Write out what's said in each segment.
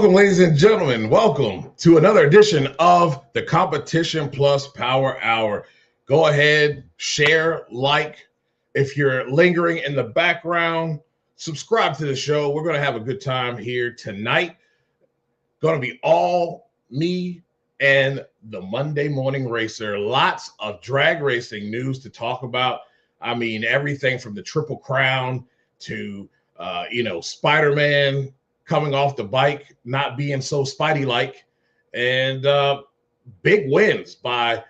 Welcome, ladies and gentlemen. Welcome to another edition of the Competition Plus Power Hour. Go ahead, share, like. If you're lingering in the background, subscribe to the show. We're going to have a good time here tonight. Going to be all me and the Monday Morning Racer. Lots of drag racing news to talk about. I mean, everything from the Triple Crown to, Spider-Man coming off the bike, not being so Spidey-like, and big wins by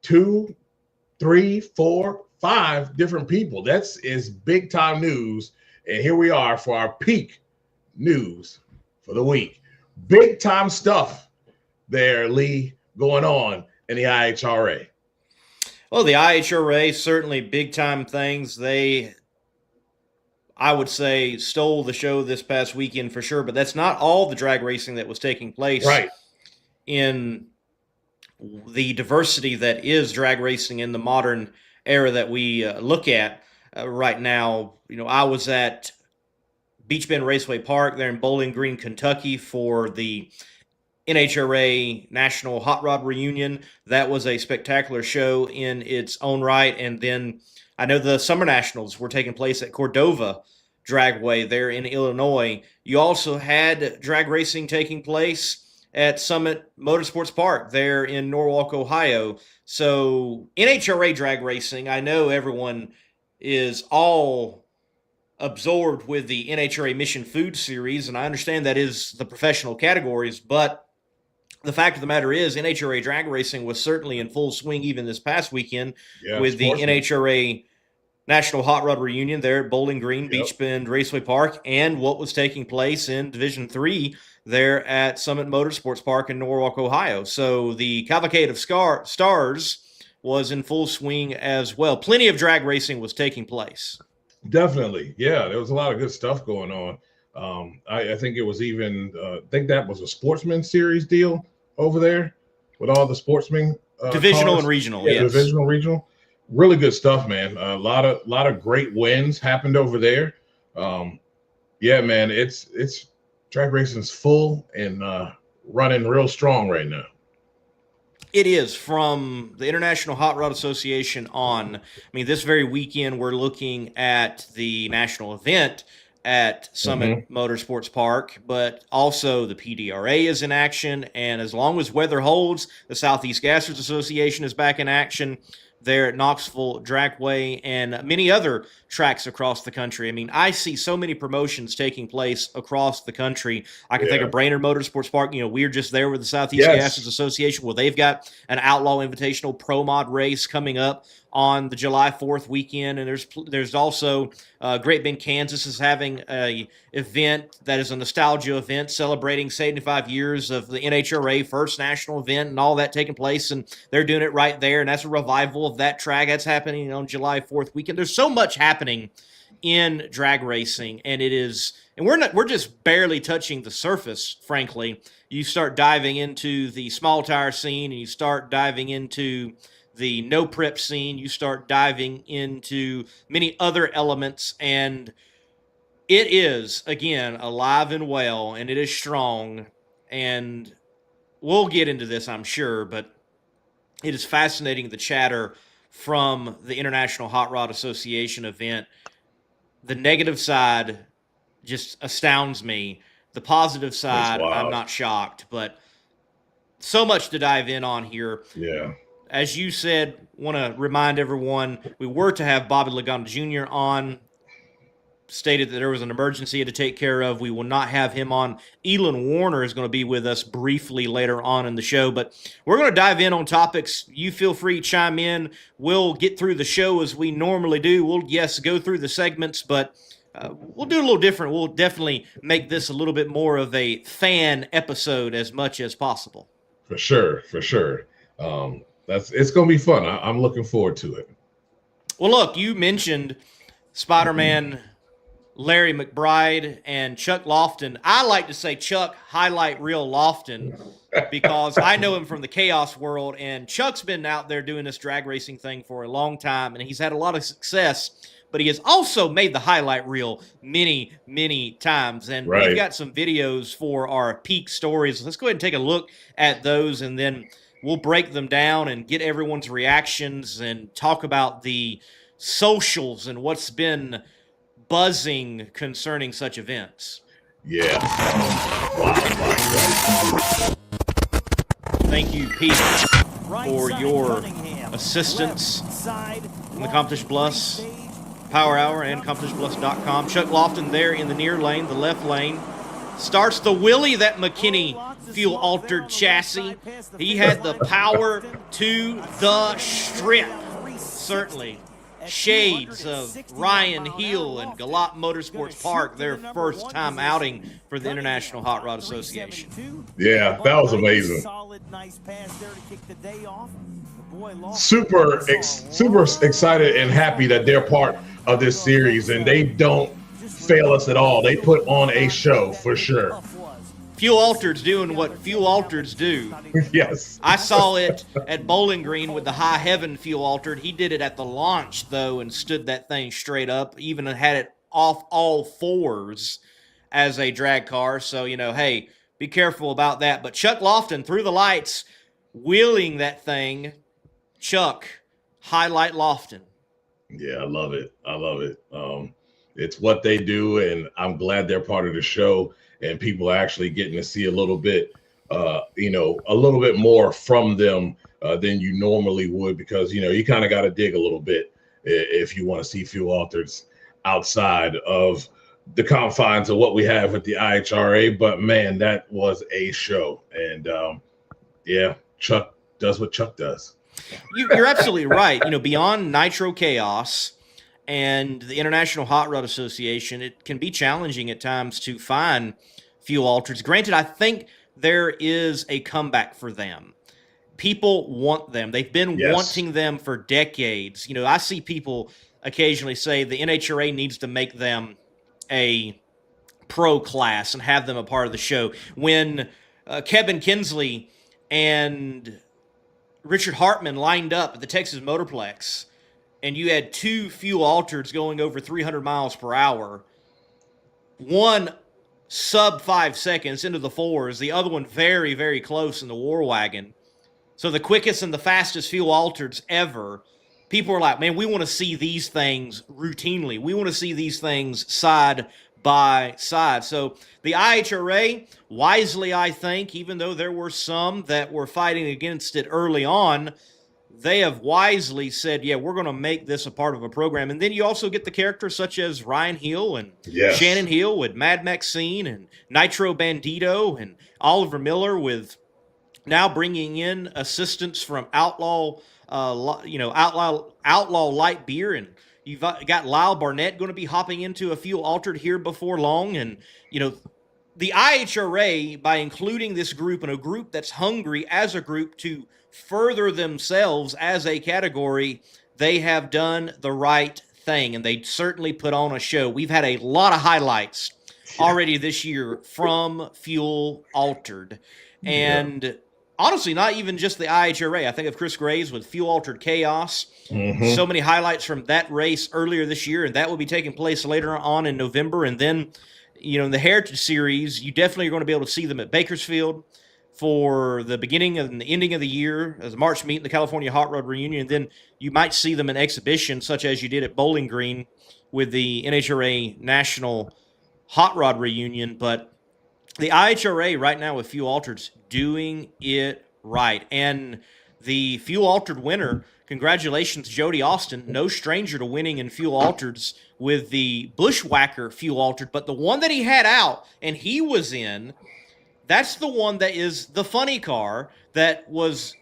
2, 3, 4, 5 different people. That's big time news. And here we are for our peak news for the week. Big time stuff there, Lee, going on in the IHRA. Well, the IHRA, certainly big time things. I would say, stole the show this past weekend for sure, but that's not all the drag racing that was taking place in the diversity that is drag racing in the modern era that we look at right now. I was at Beach Bend Raceway Park there in Bowling Green, Kentucky for the NHRA National Hot Rod Reunion. That was a spectacular show in its own right. And then I know the Summer Nationals were taking place at Cordova Dragway there in Illinois. You also had drag racing taking place at Summit Motorsports Park there in Norwalk, Ohio. So NHRA drag racing, I know everyone is all absorbed with the NHRA Mission Food Series, and I understand that is the professional categories, but the fact of the matter is NHRA drag racing was certainly in full swing even this past weekend with the NHRA National Hot Rod Reunion there at Bowling Green, Beach Bend Raceway Park, and what was taking place in Division III there at Summit Motorsports Park in Norwalk, Ohio. So the Cavalcade of Stars was in full swing as well. Plenty of drag racing was taking place. Definitely. Yeah, there was a lot of good stuff going on. I think it was even, I think that was a Sportsman Series deal over there with all the sportsmen. Divisional and regional, yes. Divisional, regional. Really good stuff, man. A lot of great wins happened over there. Yeah, man, it's drag racing's full and running real strong right now. It is, from the International Hot Rod Association on. I mean, this very weekend we're looking at the national event at Summit Motorsports Park, but also the PDRA is in action, and as long as weather holds, the Southeast Gassers Association is back in action there at Knoxville Dragway and many other tracks across the country. I mean, I see so many promotions taking place across the country. I can think of Brainerd Motorsports Park. We're just there with the Southeast Gassers Association. Well, they've got an Outlaw Invitational Pro Mod race coming up on the July 4th weekend, and there's also Great Bend, Kansas is having a event that is a nostalgia event celebrating 75 years of the NHRA first national event and all that taking place, and they're doing it right there, and that's a revival of that track. That's happening on July 4th weekend. There's so much happening in drag racing, and we're just barely touching the surface, frankly. You start diving into the small tire scene, and you start diving into the no prep scene, you start diving into many other elements, and it is, again, alive and well, and it is strong, and we'll get into this, I'm sure, but it is fascinating, the chatter from the International Hot Rod Association event. The negative side just astounds me. The positive side, I'm not shocked, but so much to dive in on here. Yeah. As you said, want to remind everyone, we were to have Bobby Lagana Jr. on, stated that there was an emergency to take care of. We will not have him on. Elon Warner is going to be with us briefly later on in the show, but we're going to dive in on topics. You feel free to chime in. We'll get through the show as we normally do. We'll, go through the segments, but we'll do a little different. We'll definitely make this a little bit more of a fan episode as much as possible. For sure. It's going to be fun. I'm looking forward to it. Well, look, you mentioned Spider-Man, Larry McBride, and Chuck Lofton. I like to say Chuck highlight reel Lofton because I know him from the chaos world, and Chuck's been out there doing this drag racing thing for a long time, and he's had a lot of success. but he has also made the highlight reel many, many times. And we've got some videos for our peak stories. Let's go ahead and take a look at those, and then we'll break them down and get everyone's reactions and talk about the socials and what's been buzzing concerning such events. Yeah. Wow. Thank you, Pete, for your assistance in the Competition Plus Power Hour and CompetitionPlus.com. Chuck Lofton there in the near lane, the left lane. Starts the wheelie, that McKinney fuel-altered chassis. He had the power to the strip. Certainly shades of Ryan Hill and Galop Motorsports Park, their first time outing for the International Hot Rod Association. Yeah, that was amazing. Super excited and happy that they're part of this series, and they don't fail us at all. They put on a show for sure. Fuel Altered's doing what Fuel Altereds do. Yes. I saw it at Bowling Green with the High Heaven Fuel Altered. He did it at the launch, though, and stood that thing straight up, even had it off all fours as a drag car. So, hey, be careful about that. But Chuck Lofton, through the lights, wheeling that thing. Chuck, highlight Lofton. Yeah, I love it. It's what they do, and I'm glad they're part of the show. And people are actually getting to see a little bit, a little bit more from them than you normally would, because, you kind of got to dig a little bit if you want to see Fuel Altereds outside of the confines of what we have at the IHRA. But man, that was a show. And Chuck does what Chuck does. You're absolutely right. Beyond Nitro Chaos and the International Hot Rod Association, it can be challenging at times to find fuel altereds. Granted, I think there is a comeback for them. People want them. They've been wanting them for decades. I see people occasionally say the NHRA needs to make them a pro class and have them a part of the show. When Kevin Kinsley and Richard Hartman lined up at the Texas Motorplex, and you had two fuel altereds going over 300 miles per hour, one sub 5 seconds into the fours, the other one very, very close in the War Wagon. So the quickest and the fastest fuel altereds ever. People are like, man, we want to see these things routinely. We want to see these things side by side. So the IHRA, wisely, I think, even though there were some that were fighting against it early on, they have wisely said, yeah, we're going to make this a part of a program. And then you also get the characters such as Ryan Hill and Shannon Hill with Mad Maxine and Nitro Bandito and Oliver Miller, with now bringing in assistance from Outlaw Light Beer. And you've got Lyle Barnett going to be hopping into a fuel altered here before long. And, the IHRA, by including this group and a group that's hungry as a group to further themselves as a category, they have done the right thing, and they certainly put on a show. We've had a lot of highlights already this year from Fuel Altered. And honestly, not even just the IHRA. I think of Chris Graves with Fuel Altered Chaos. So many highlights from that race earlier this year, and that will be taking place later on in November. And then, in the Heritage Series, you definitely are going to be able to see them at Bakersfield for the beginning and the ending of the year as a March meet in the California Hot Rod Reunion. And then you might see them in exhibitions such as you did at Bowling Green with the NHRA National Hot Rod Reunion. But the IHRA right now with Fuel Altered's doing it right. And the Fuel Altered winner, congratulations, Jody Austin, no stranger to winning in Fuel Altereds with the Bushwhacker Fuel Altered. But the one that he had out and he was in, that's the one that is the funny car that was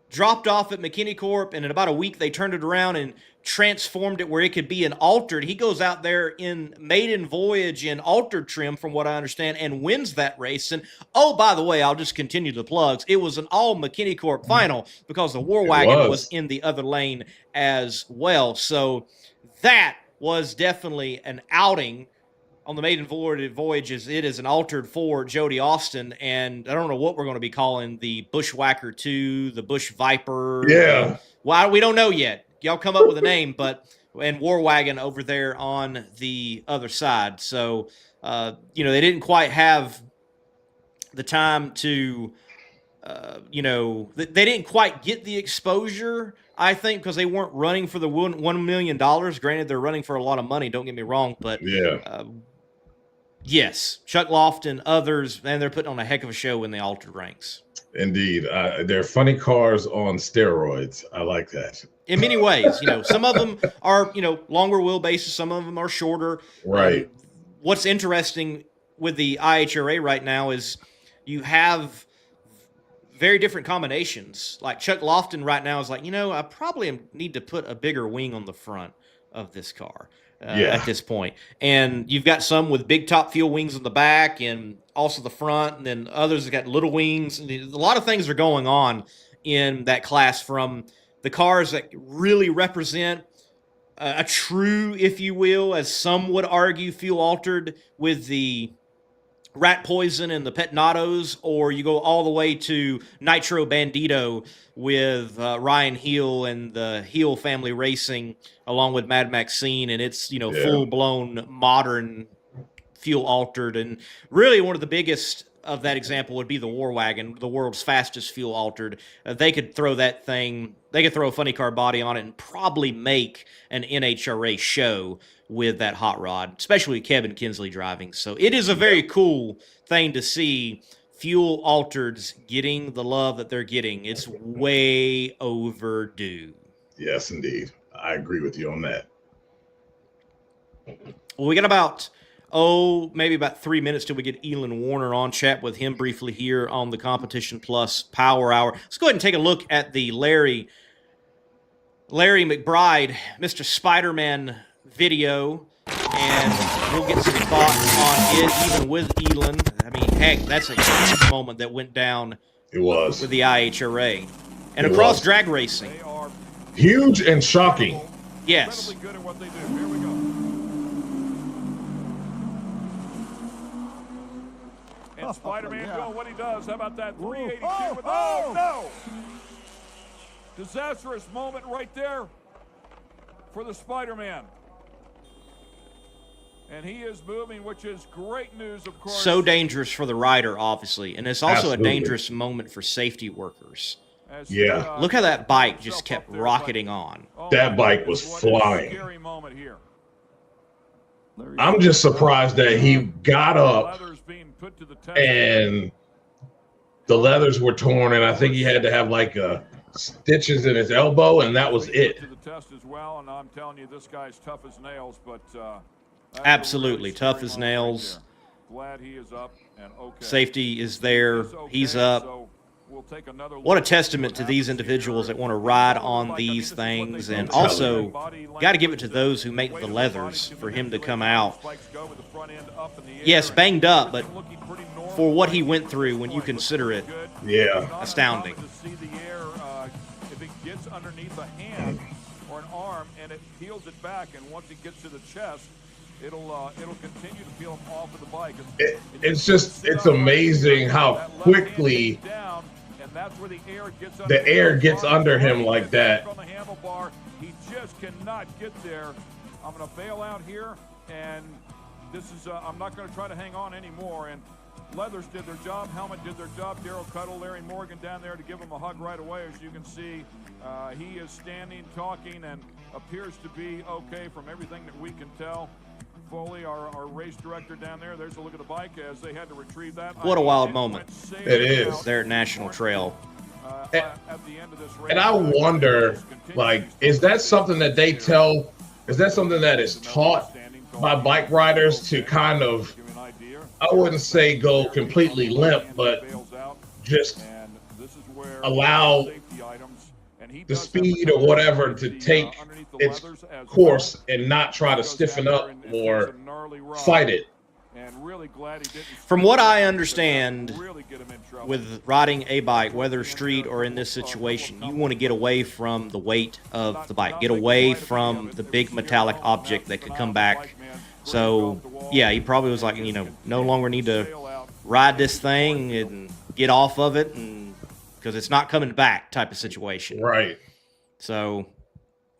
dropped off at McKinney Corp, and in about a week they turned it around and transformed it where it could be an altered. He goes out there in maiden voyage in altered trim, from what I understand, and wins that race. And oh, by the way, I'll just continue the plugs. It was an all McKinney Corp final because the War Wagon was in the other lane as well. So that was definitely an outing on the maiden voyages. It is an altered for Jody Austin, and I don't know what we're going to be calling the Bushwhacker 2, the Bush Viper. Yeah. Well, we don't know yet. Y'all come up with a name, but and War Wagon over there on the other side. So, they didn't quite have the time to, they didn't quite get the exposure, I think, because they weren't running for the $1 million. Granted, they're running for a lot of money, don't get me wrong, but yes, Chuck Lofton, others, and they're putting on a heck of a show in the altered ranks. Indeed. They're funny cars on steroids. I like that. In many ways, some of them are, longer wheelbases, some of them are shorter. Right. What's interesting with the IHRA right now is you have very different combinations. Like Chuck Lofton right now is like, I probably need to put a bigger wing on the front of this car at this point. And you've got some with big top fuel wings on the back and also the front, and then others have got little wings. And a lot of things are going on in that class, from the cars that really represent a true, if you will, as some would argue, fuel altered with the Rat Poison and the Petnados, or you go all the way to Nitro Bandito with Ryan Heel and the Heel family racing along with Mad Maxine, and it's full-blown modern fuel altered. And really one of the biggest of that example would be the War Wagon, the world's fastest fuel altered. They could throw that thing, they could throw a funny car body on it and probably make an NHRA show with that hot rod, especially Kevin Kinsley driving. So it is a very cool thing to see fuel altereds getting the love that they're getting. It's way overdue. Yes, indeed. I agree with you on that. Well, we got maybe about 3 minutes till we get Elon Warner on. Chat with him briefly here on the Competition Plus Power Hour. Let's go ahead and take a look at the Larry McBride, Mr. Spider-Man video, and we'll get some thoughts on it, even with Elon. I mean, heck, that's a huge moment that went down. It was. With the IHRA. And across drag racing. Huge and shocking. Yes. Good at what they do. Here we go. And Spider-Man doing what he does. How about that 382 with, no! Disastrous moment right there for the Spider-Man. And he is moving, which is great news, of course. So dangerous for the rider, obviously. And it's also a dangerous moment for safety workers. Yeah. Look how that bike just kept rocketing on. That bike was flying. Scary moment here. I'm just surprised that he got up and the leathers were torn, and I think he had to have like stitches in his elbow, and that was it. To the test as well, and I'm telling you, this guy's tough as nails, but absolutely tough as nails. Glad he is up and okay. Safety is there. He's up. What a testament to these individuals that want to ride on these things. And also, got to give it to those who make the leathers for him to come out. Yes, banged up, but for what he went through, when you consider it, astounding. If it gets underneath a hand or an arm and it peels it back, and once it gets to the chest, it'll continue to peel him off of the bike. It's amazing how quickly the air gets under him like that. From the handlebar, he just cannot get there. I'm going to bail out here, and this is I'm not going to try to hang on anymore. And leathers did their job, helmet did their job. Darryl Cuttle, Larry Morgan down there to give him a hug right away. As you can see, he is standing, talking, and appears to be okay from everything that we can tell. Foley, our race director down there, there's a look at the bike as they had to retrieve that. What a wild moment. It is. There at National Trail. At the end of this race, and I wonder, like, is that something that they tell, is that something that is taught by bike riders to kind of, I wouldn't say go completely limp, but just allow the speed or whatever to take its course and not try to stiffen up or fight it. From what I understand, with riding a bike, whether street or in this situation, you want to get away from the weight of the bike, get away from the big metallic object that could come back. So, yeah, he probably was like, no longer need to ride this thing and get off of it, and because it's not coming back type of situation. Right. So,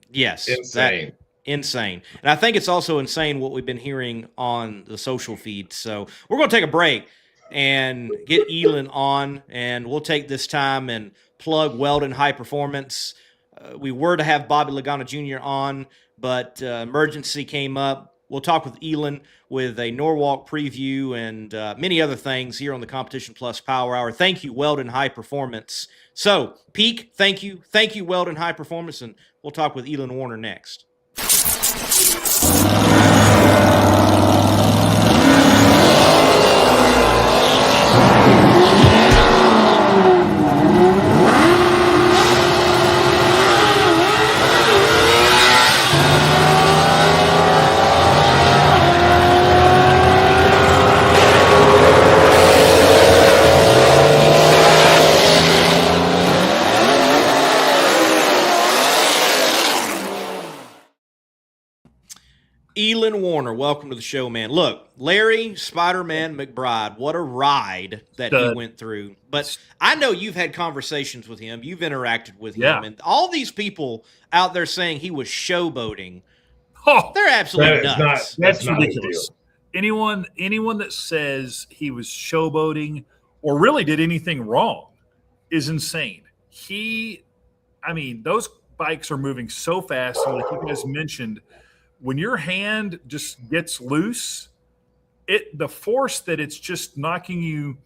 yes. Insane. Insane. And I think it's also insane what we've been hearing on the social feed. So we're going to take a break and get Elon on, and we'll take this time and plug Weldon High Performance. We were to have Bobby Lagana Jr. on, but emergency came up. We'll talk with Elon with a Norwalk preview and many other things here on the Competition Plus Power Hour. Thank you, Weldon High Performance. So, Peak, thank you. Thank you, Weldon High Performance, and we'll talk with Elon Warner next. Elon Warner, welcome to the show, man. Look, Larry Spider-Man McBride, what a ride that he went through. But I know you've had conversations with him. You've interacted with him. And all these people out there saying he was showboating, they're absolutely nuts. That's ridiculous. Anyone that says he was showboating or really did anything wrong is insane. Those bikes are moving so fast. And like you guys mentioned, when your hand just gets loose, the force that it's just knocking you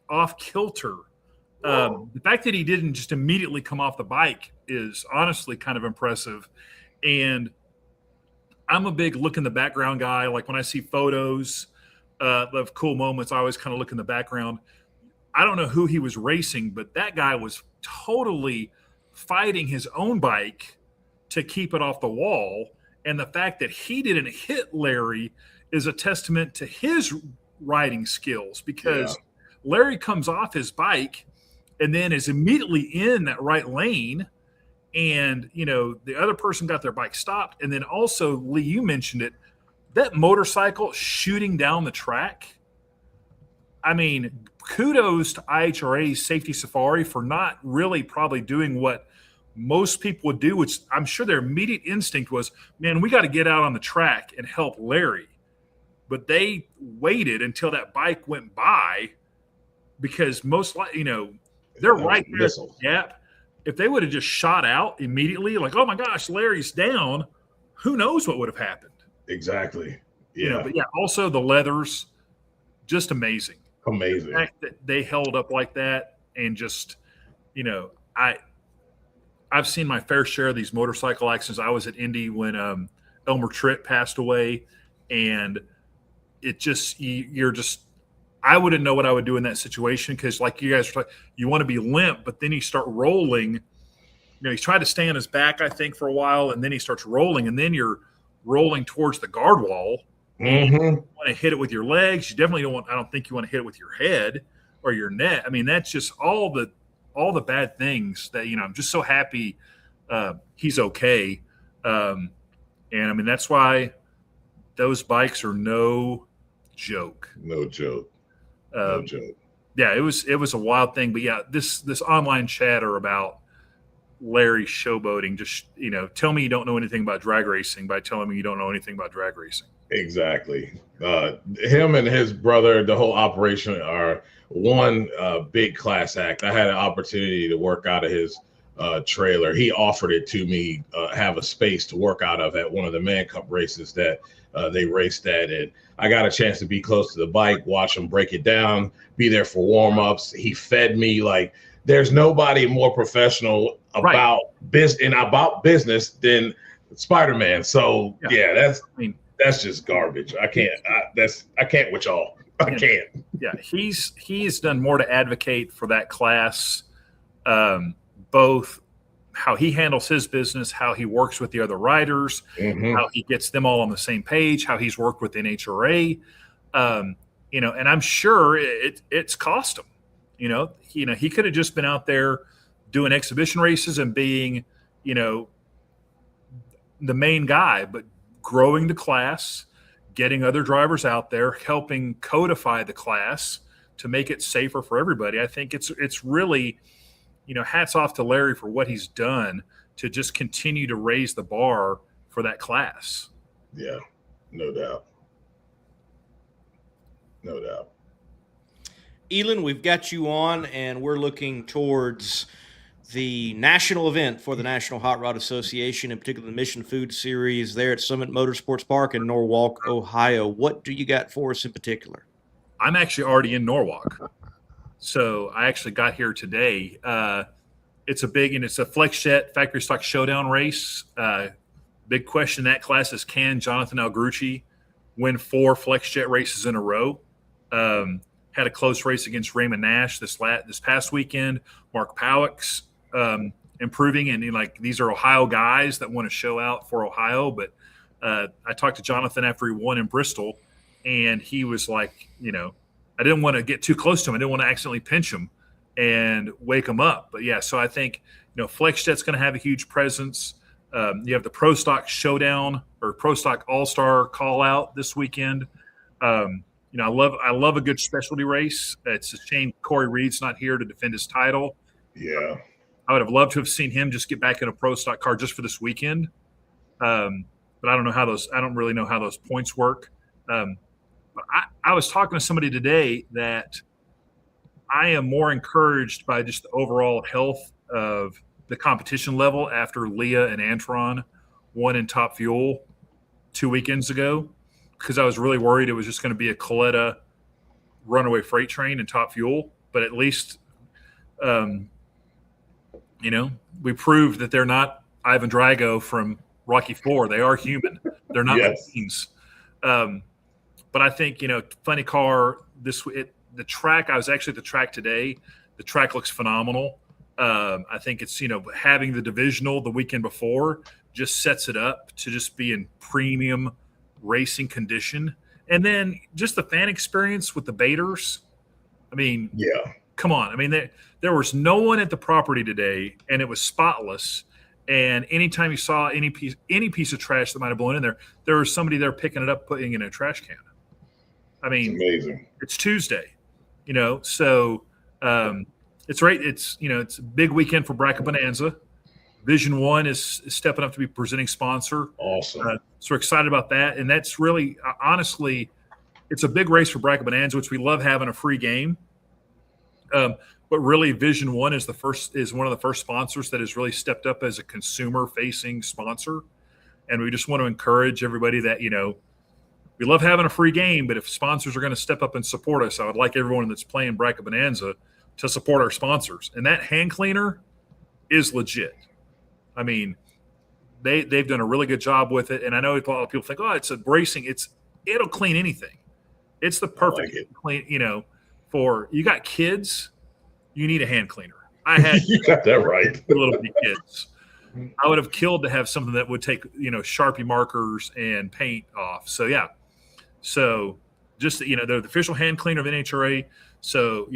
off kilter. The fact that he didn't just immediately come off the bike is honestly kind of impressive. And I'm a big look in the background guy. Like when I see photos of cool moments, I always kind of look in the background. I don't know who he was racing, but that guy was totally fighting his own bike to keep it off the wall. And the fact that he didn't hit Larry is a testament to his riding skills, because Larry comes off his bike and then is immediately in that right lane. And, the other person got their bike stopped. And then also, Lee, you mentioned it, that motorcycle shooting down the track. I mean, kudos to IHRA's Safety Safari for not really probably doing what most people would do, which I'm sure their immediate instinct was, man, we got to get out on the track and help Larry. But they waited until that bike went by, because most likely, they're right there at the gap. If they would have just shot out immediately, like, oh my gosh, Larry's down, who knows what would have happened? Exactly. Yeah. But also the leathers, just amazing. Amazing. The fact that they held up like that, and just, I've seen my fair share of these motorcycle accidents. I was at Indy when Elmer Tritt passed away, and it just I wouldn't know what I would do in that situation, because like you guys are talking, you want to be limp, but then you start rolling. He's tried to stay on his back, I think, for a while, and then he starts rolling, and then you're rolling towards the guard wall. Mm-hmm. You want to hit it with your legs. You definitely don't want. I don't think you want to hit it with your head or your neck. I mean, that's just all the bad things that, I'm just so happy he's okay. And I mean, that's why those bikes are no joke. No joke. No joke. Yeah, it was a wild thing. But yeah, this online chatter about Larry showboating, just, tell me you don't know anything about drag racing by telling me you don't know anything about drag racing. Exactly. Him and his brother, the whole operation, are one big class act. I had an opportunity to work out of his trailer. He offered it to me, have a space to work out of at one of the Man Cup races that they raced at. And I got a chance to be close to the bike, watch him break it down, be there for warm-ups. He fed me. Like, there's nobody more professional about business than Spider-Man. So that's just garbage. I can't with y'all. I can't. Yeah, he's done more to advocate for that class, both how he handles his business, how he works with the other riders, how he gets them all on the same page, how he's worked with NHRA, and I'm sure it's cost him. He could have just been out there doing exhibition races and being, the main guy, but growing the class, getting other drivers out there, helping codify the class to make it safer for everybody. I think it's really, hats off to Larry for what he's done to just continue to raise the bar for that class. Yeah, no doubt. No doubt. Elon, we've got you on, and we're looking towards the national event for the National Hot Rod Association, in particular the Mission Food Series there at Summit Motorsports Park in Norwalk, Ohio. What do you got for us in particular? I'm actually already in Norwalk. So I actually got here today. It's a Flex Jet Factory Stock Showdown race. Big question in that class is, can Jonathan Algucci win 4 Flex Jet races in a row? Had a close race against Raymond Nash this past weekend. Mark Powix improving, and these are Ohio guys that want to show out for Ohio. But I talked to Jonathan after he won in Bristol, and he was like, I didn't want to get too close to him. I didn't want to accidentally pinch him and wake him up. But yeah, so I think Flex Jet's going to have a huge presence. You have the Pro Stock Showdown or Pro Stock All-Star call out this weekend. I love a good specialty race. It's a shame Corey Reed's not here to defend his title. Yeah, I would have loved to have seen him just get back in a Pro Stock car just for this weekend. But I don't really know how those points work. But I was talking to somebody today that I am more encouraged by just the overall health of the competition level after Leah and Antron won in Top Fuel 2 weekends ago, because I was really worried it was just going to be a Coletta runaway freight train in Top Fuel. But at least, we proved that they're not Ivan Drago from Rocky IV. They are human. They're not machines. But I think, funny car, the track, I was actually at the track today. The track looks phenomenal. I think it's, having the divisional the weekend before just sets it up to just be in premium racing condition. And then just the fan experience with the baiters. I mean, yeah, come on. I mean, there was no one at the property today, and it was spotless. And anytime you saw any piece of trash that might have blown in there was somebody there picking it up, putting it in a trash can. I mean, it's amazing. It's Tuesday, so it's right. It's a big weekend for Bracket Bonanza. Vision One is stepping up to be presenting sponsor. Awesome. So we're excited about that. And that's really, honestly, it's a big race for Bracket Bonanza, which we love having a free game. But really, Vision One is one of the first sponsors that has really stepped up as a consumer-facing sponsor. And we just want to encourage everybody that, we love having a free game, but if sponsors are going to step up and support us, I would like everyone that's playing Bracket Bonanza to support our sponsors. And that hand cleaner is legit. I mean, they've done a really good job with it. And I know a lot of people think, it's a bracing. It'll clean anything. It's the perfect clean, for you got kids, you need a hand cleaner. I had you got that right. Little kids. I would have killed to have something that would take, Sharpie markers and paint off. So yeah. So just, they're the official hand cleaner of NHRA. So,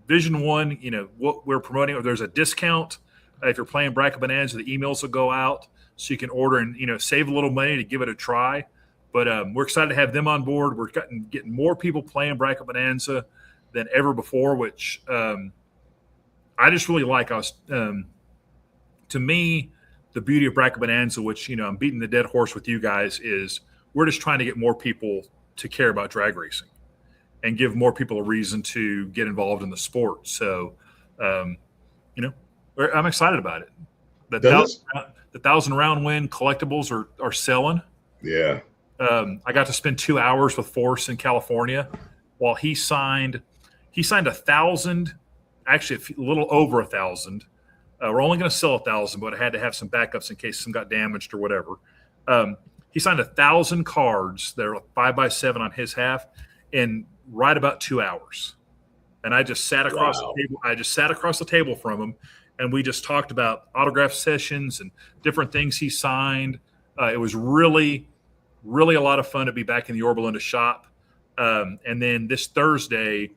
Vision One, what we're promoting, there's a discount. If you're playing Bracket Bonanza, the emails will go out so you can order and, save a little money to give it a try. But we're excited to have them on board. We're getting more people playing Bracket Bonanza than ever before, which I just really like. To me, the beauty of Bracket Bonanza, which, I'm beating the dead horse with you guys, is we're just trying to get more people to care about drag racing and give more people a reason to get involved in the sport. So, I'm excited about it. The 1,000 round win collectibles are selling. Yeah. I got to spend 2 hours with Force in California while he signed 1,000, actually a little over 1,000. We're only going to sell 1,000, but I had to have some backups in case some got damaged or whatever. He signed 1,000 cards that are 5x7 on his half in right about 2 hours. And I just sat across the table. I just sat across the table from him, and we just talked about autograph sessions and different things he signed. It was really, really a lot of fun to be back in the Yorba Linda shop. And then this Thursday,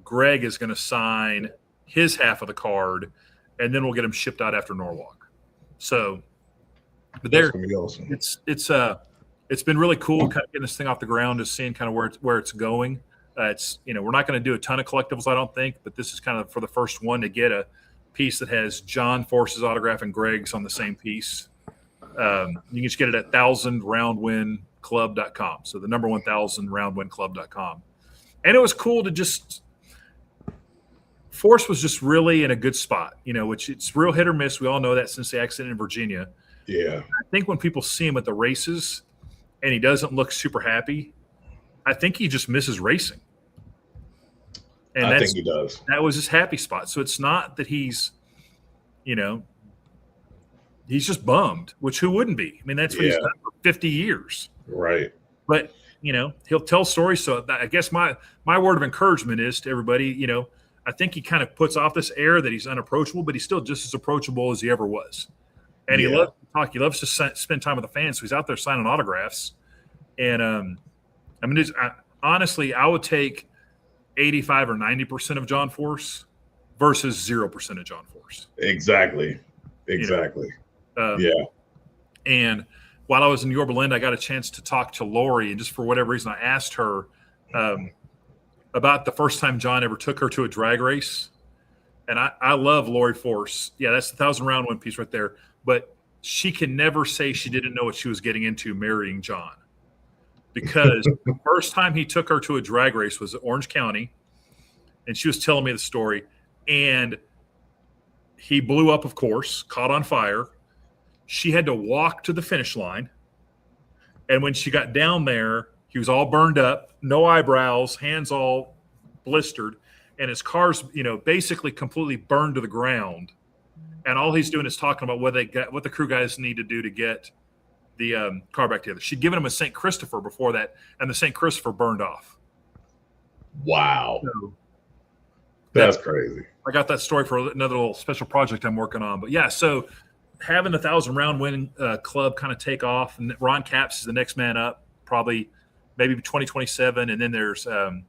Greg is going to sign his half of the card, and then we'll get them shipped out after Norwalk. So, but there, awesome. It's been really cool kind of getting this thing off the ground, just seeing kind of where it's going. We're not going to do a ton of collectibles, I don't think, but this is kind of for the first one to get a piece that has John Force's autograph and Greg's on the same piece. You can just get it at 1000roundwinclub.com. So the number 1000roundwinclub.com. And it was cool to just Force was just really in a good spot, which it's real hit or miss. We all know that since the accident in Virginia. Yeah. I think when people see him at the races and he doesn't look super happy, I think he just misses racing. And I think he does. That was his happy spot. So it's not that he's just bummed, which who wouldn't be? I mean, that's what he's done for 50 years. Right. But, he'll tell stories. So I guess my word of encouragement is to everybody, I think he kind of puts off this air that he's unapproachable, but he's still just as approachable as he ever was. And he loves to talk. He loves to spend time with the fans. So he's out there signing autographs. And, honestly, I would take 85 or 90% of John Force versus 0% of John Force. Exactly. And while I was in Yorba Linda, I got a chance to talk to Lori, and just for whatever reason, I asked her about the first time John ever took her to a drag race. And I love Lori Force. Yeah, that's the 1000-round win piece right there. But she can never say she didn't know what she was getting into marrying John. Because the first time he took her to a drag race was at Orange County, and she was telling me the story. And he blew up, of course, caught on fire. She had to walk to the finish line. And when she got down there, he was all burned up, no eyebrows, hands all blistered, and his car's, basically completely burned to the ground. And all he's doing is talking about what the crew guys need to do to get the car back together. She'd given him a St. Christopher before that, and the St. Christopher burned off. Wow. So, that's crazy. I got that story for another little special project I'm working on. But yeah, so having the 1000-round win club kind of take off, and Ron Capps is the next man up, probably maybe 2027. And then there's a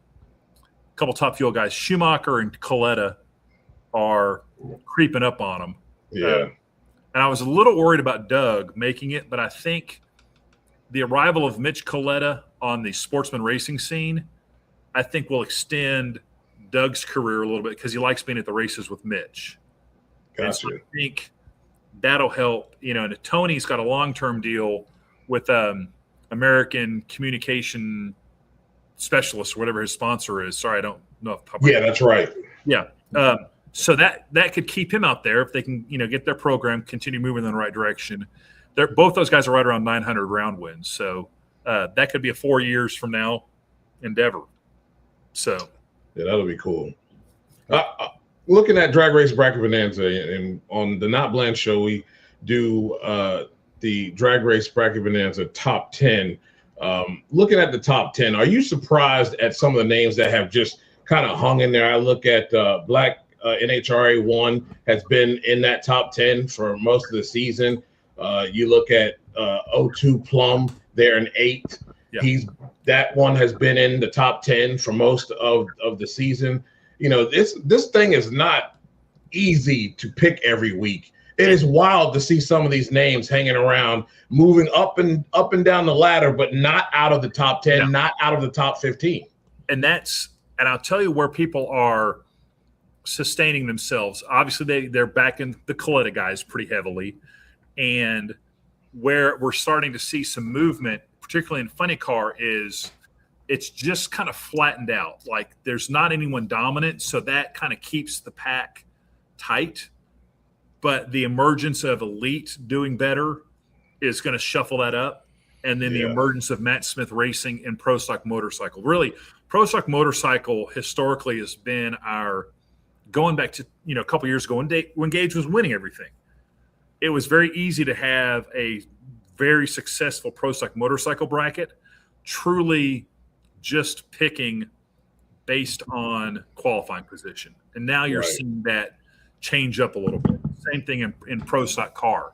couple top fuel guys. Schumacher and Coletta are creeping up on him. Yeah. And I was a little worried about Doug making it, but I think the arrival of Mitch Coletta on the sportsman racing scene, I think will extend Doug's career a little bit because he likes being at the races with Mitch. Gotcha. So I think that'll help. And Tony's got a long-term deal with American Communication Specialist or whatever his sponsor is. Sorry, I don't know. Yeah, that's right. Yeah. So that could keep him out there if they can, get their program, continue moving in the right direction. Both those guys are right around 900 round wins. So that could be a 4 years from now endeavor. So yeah, that'll be cool. Looking at Drag Race Bracket Bonanza, and on the Not Bland show, we do the Drag Race Bracket Bonanza top 10. Looking at the top 10, are you surprised at some of the names that have just kind of hung in there? I look at Black NHRA 1 has been in that top 10 for most of the season. You look at O2 Plum, they're an 8. Yeah. That one has been in the top 10 for most of the season. This thing is not easy to pick every week. It is wild to see some of these names hanging around, moving up and down the ladder, but not out of the top 10, not out of the top 15. And I'll tell you where people are sustaining themselves. Obviously, they're backing the Coletta guys pretty heavily, and where we're starting to see some movement, particularly in funny car, is it's just kind of flattened out. Like there's not anyone dominant, so that kind of keeps the pack tight. But the emergence of Elite doing better is going to shuffle that up. And then the emergence of Matt Smith Racing and Pro Stock Motorcycle. Really, Pro Stock Motorcycle historically has been our, going back to a couple years ago when Gage was winning everything. It was very easy to have a very successful Pro Stock Motorcycle bracket, truly just picking based on qualifying position. And now you're seeing that change up a little bit. Same thing in Pro Stock Car.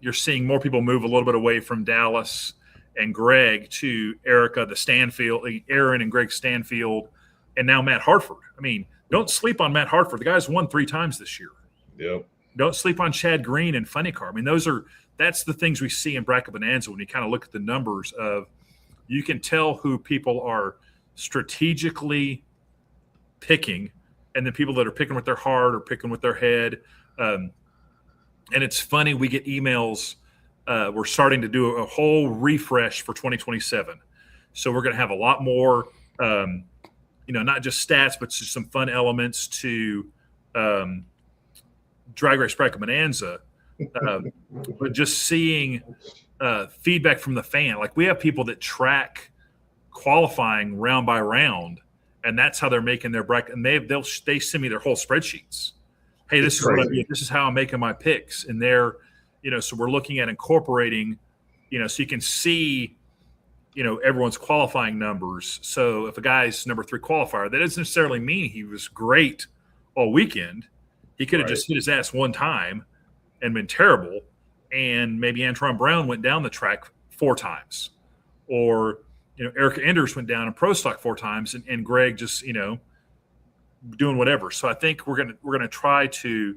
You're seeing more people move a little bit away from Dallas and Greg to Erica, the Stanfield, Aaron and Greg Stanfield, and now Matt Hartford. I mean, don't sleep on Matt Hartford. The guy's won 3 times this year. Yep. Don't sleep on Chad Green and Funny Car. I mean, that's the things we see in Bracket Bonanza when you kind of look at the numbers of, you can tell who people are strategically picking, and then people that are picking with their heart or picking with their head. And it's funny, we get emails. We're starting to do a whole refresh for 2027. So we're going to have a lot more, not just stats, but just some fun elements to Drag Race Bracket Bonanza. But just seeing feedback from the fan. Like, we have people that track qualifying round by round, and that's how they're making their bracket. And they send me their whole spreadsheets. Hey, this is what I do. This is how I'm making my picks. And they're, so we're looking at incorporating, so you can see, everyone's qualifying numbers. So if a guy's number 3 qualifier, that doesn't necessarily mean he was great all weekend. He could have just hit his ass one time and been terrible. And maybe Antron Brown went down the track 4 times, or, Erica Enders went down in Pro Stock 4 times, and Greg just, doing whatever. So I think we're gonna try to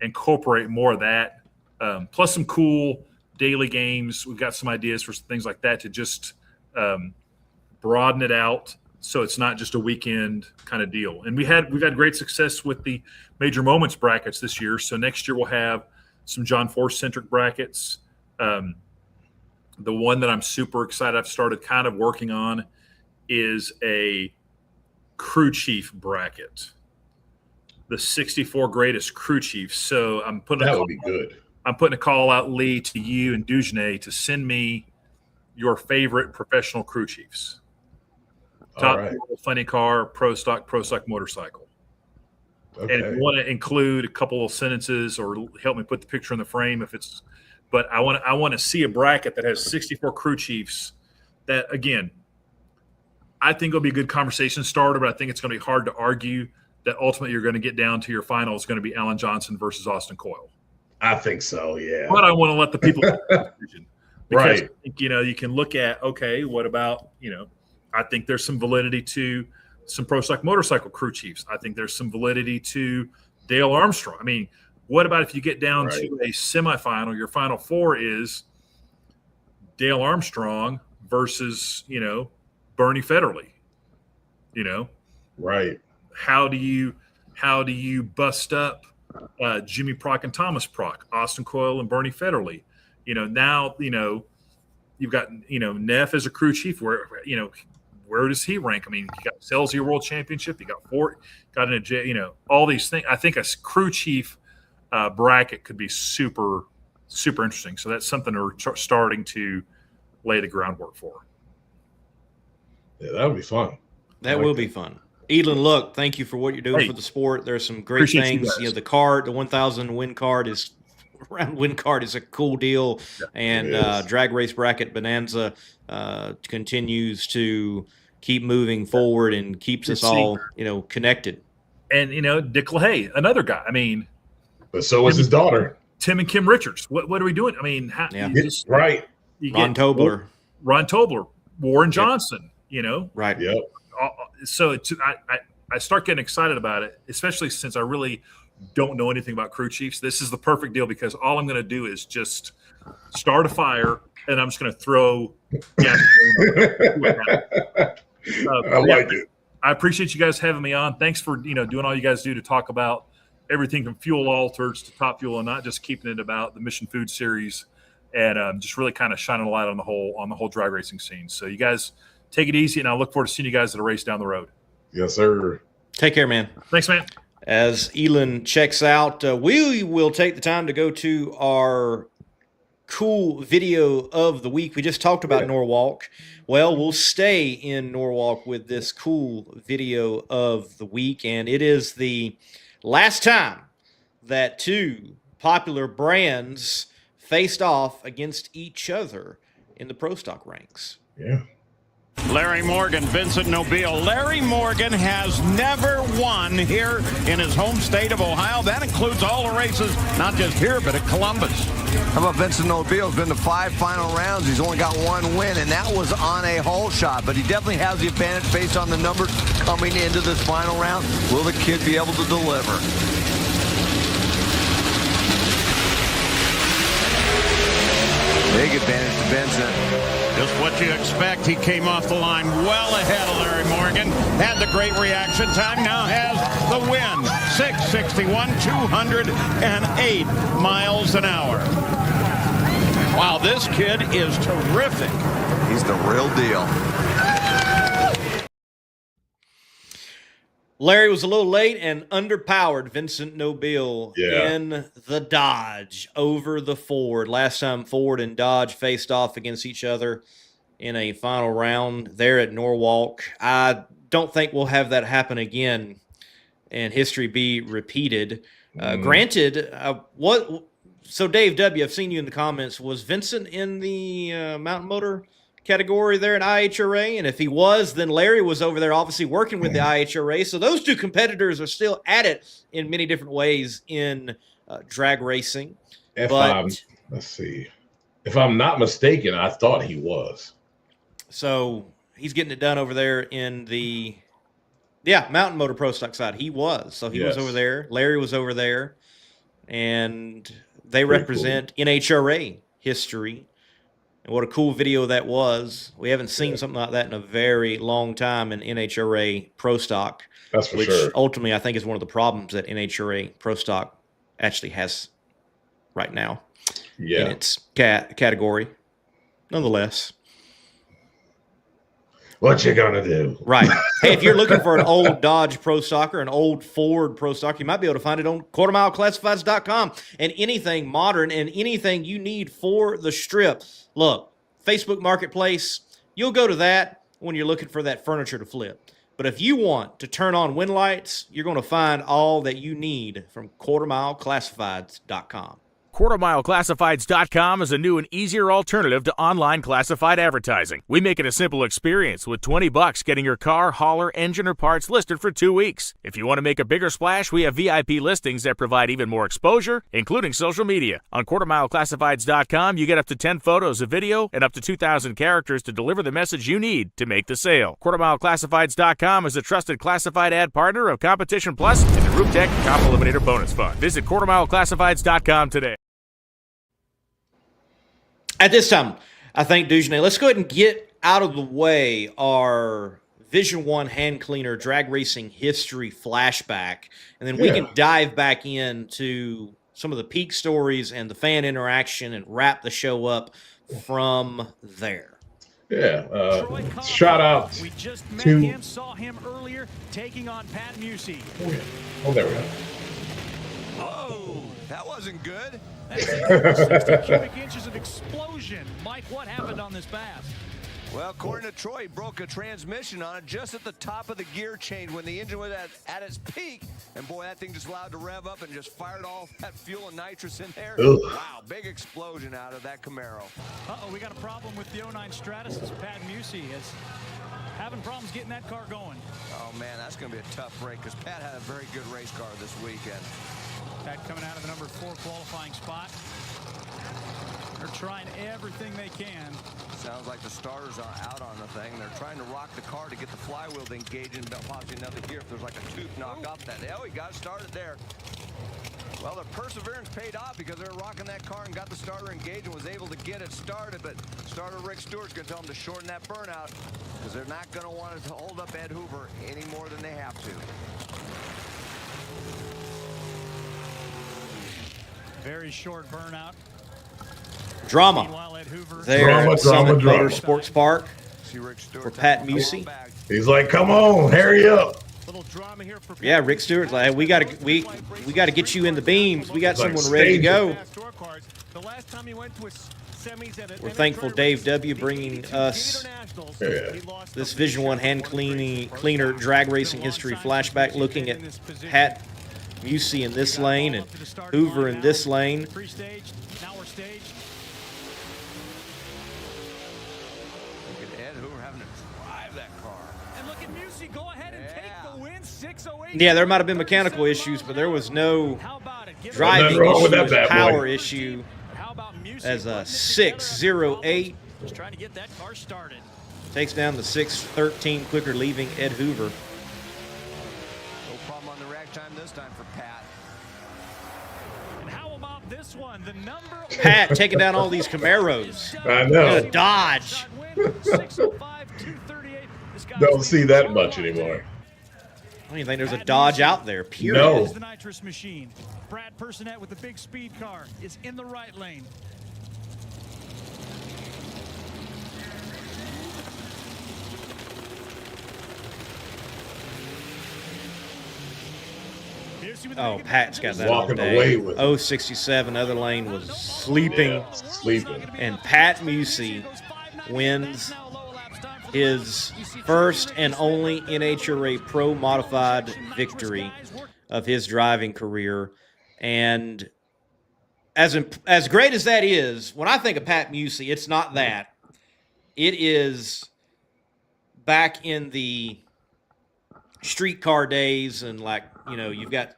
incorporate more of that, plus some cool daily games. We've got some ideas for things like that to just broaden it out, so it's not just a weekend kind of deal. And we've had great success with the Major Moments brackets this year. So next year we'll have some John Force centric brackets. The one that I'm super excited I've started kind of working on is a crew chief bracket, the 64 greatest crew chiefs. So I'm putting that would be good. I'm putting a call out, Lee, to you and Dujane to send me your favorite professional crew chiefs. Top funny car, pro stock motorcycle. Okay. And if you want to include a couple of sentences or help me put the picture in the frame, but I want to see a bracket that has 64 crew chiefs. That, again, I think it'll be a good conversation starter, but I think it's going to be hard to argue that ultimately you're going to get down to your final is going to be Alan Johnson versus Austin Coyle. I think so, yeah. But I want to let the people make the decision. Because right. I think, you can look at, okay, what about, I think there's some validity to some Pro Stock motorcycle crew chiefs. I think there's some validity to Dale Armstrong. I mean, what about if you get down to a semifinal, your final 4 is Dale Armstrong versus, Bernie Federley, Right. How do you bust up Jimmy Prock and Thomas Prock, Austin Coyle and Bernie Federley? Now, you've got, Neff as a crew chief. Where does he rank? I mean, you got Celsius World Championship. You got Fort, got all these things. I think a crew chief bracket could be super, super interesting. So that's something we're starting to lay the groundwork for. Yeah, that would be fun. That will be fun. Elon, look, thank you for what you're doing for the sport. There's some great things. The card, the 1,000 win card is a cool deal, and Drag Race Bracket Bonanza continues to keep moving forward and keeps us all, connected. And Dick LaHaye, another guy. I mean, but so was his daughter, Tim and Kim Richards. What are we doing? I mean, right? Ron Tobler, Warren Johnson. Right? Yep. So I start getting excited about it, especially since I really don't know anything about crew chiefs. This is the perfect deal because all I'm going to do is just start a fire and I'm just going to throw gasoline. I like it. I appreciate you guys having me on. Thanks for doing all you guys do to talk about everything from fuel alters to Top Fuel, and not just keeping it about the Mission Food Series, and just really kind of shining a light on the whole drag racing scene. So you guys take it easy, and I look forward to seeing you guys at a race down the road. Yes, sir. Take care, man. Thanks, man. As Elon checks out, we will take the time to go to our cool video of the week. We just talked about Norwalk. Well, we'll stay in Norwalk with this cool video of the week, and it is the last time that 2 popular brands faced off against each other in the Pro Stock ranks. Yeah. Larry Morgan, Vincent Nobile. Larry Morgan has never won here in his home state of Ohio. That includes all the races, not just here, but at Columbus. How about Vincent Nobile? He's been to 5 final rounds. He's only got 1 win, and that was on a hole shot. But he definitely has the advantage based on the numbers coming into this final round. Will the kid be able to deliver? Big advantage to Vincent. Just what you expect. He came off the line well ahead of Larry Morgan. Had the great reaction time. Now has the win. 661, 208 miles an hour. Wow, this kid is terrific. He's the real deal. Larry was a little late and underpowered Vincent Nobile in the Dodge over the Ford. Last time Ford and Dodge faced off against each other in a final round there at Norwalk. I don't think we'll have that happen again and history be repeated. Granted, so Dave W., I've seen you in the comments. Was Vincent in the Mountain Motor category there at IHRA? And if he was, then Larry was over there obviously working with the IHRA. So those two competitors are still at it in many different ways in drag racing. Let's see. If I'm not mistaken, I thought he was. So he's getting it done over there in the Mountain Motor Pro Stock side. He was. So he was over there. Larry was over there. And they represent NHRA history. And what a cool video that was. We haven't seen something like that in a very long time in NHRA Pro Stock. That's for which sure. Ultimately, I think is one of the problems that NHRA Pro Stock actually has right now in its category. Nonetheless. What you gonna do? Right. Hey, if you're looking for an old Dodge Pro Stock or an old Ford Pro Stock, you might be able to find it on quartermileclassifieds.com. And anything modern and anything you need for the strip. Look, Facebook Marketplace, you'll go to that when you're looking for that furniture to flip. But if you want to turn on wind lights, you're going to find all that you need from quartermileclassifieds.com. QuartermileClassifieds.com is a new and easier alternative to online classified advertising. We make it a simple experience with $20 getting your car, hauler, engine, or parts listed for 2 weeks. If you want to make a bigger splash, we have VIP listings that provide even more exposure, including social media. On QuartermileClassifieds.com, you get up to 10 photos of video and up to 2,000 characters to deliver the message you need to make the sale. QuartermileClassifieds.com is a trusted classified ad partner of Competition Plus and the RoofTech Comp Eliminator Bonus Fund. Visit QuartermileClassifieds.com today. At this time, I think, Dugenais, let's go ahead and get out of the way our Vision 1 hand cleaner drag racing history flashback, and then we can dive back into some of the peak stories and the fan interaction and wrap the show up from there. Shout out we just met to him, saw him earlier taking on Pat Musey. Oh, there we go. Oh, that wasn't good. That's 60 cubic inches of explosion. Mike, what happened on this pass? Well, according to Troy, he broke a transmission on it just at the top of the gear change when the engine was at its peak. And boy, that thing just allowed to rev up and just fired all that fuel and nitrous in there. Ugh. Wow, big explosion out of that Camaro. Uh-oh, we got a problem with the 09 Stratus as Pat Musey is having problems getting that car going. Oh, man, that's going to be a tough break because Pat had a very good race car this weekend. Pat coming out of the number 4 qualifying spot. They're trying everything they can. Sounds like the starters are out on the thing. They're trying to rock the car to get the flywheel to engage in possibly another gear if there's like a tooth knock off that. Oh, he got started there. Well, their perseverance paid off because they were rocking that car and got the starter engaged and was able to get it started. But starter Rick Stewart's going to tell them to shorten that burnout because they're not going to want to hold up Ed Hoover any more than they have to. Very short burnout. Drama Meanwhile, Ed Hoover there at Summit Motorsports Park for Pat Musey. He's like, "Come on, hurry up!" Little drama here for Yeah, Rick Stewart's like, we got to get you in the beams. We got Like someone ready to go. The last time he went to semis at We're thankful Dave W. bringing us this Vision 1 hand cleaner drag racing history flashback, looking at Pat Musey in this lane and Hoover in this lane. Pre-staged, now we're staged. Look at Ed Hoover having to drive that car. And look at Musey go ahead and take the win. 608. Yeah, there might have been mechanical issues, but there was no How about it? driving wrong with issue, that bad power boy. issue How about Musey as a putting it together? 608 Just trying to get that car started. takes down the 613 quicker leaving Ed Hoover. No problem on the rack time this time for Pat. And how about this one? The number Pat taking down all these Camaros. I In know. a Dodge. 605, 238. This guy's Don't see that far much off, anymore. too. I don't even think there's a Dodge out there, period. No. Is the nitrous machine. Brad Personette with the big speed car is in the right lane. Oh, Pat's got that Walking all day. away with it. 067, other lane was sleeping. Yeah, sleeping. And Pat Musey wins his first and only NHRA Pro Modified victory of his driving career. And as great as that is, when I think of Pat Musey, it's not that. It is back in the streetcar days, and like, you know, you've got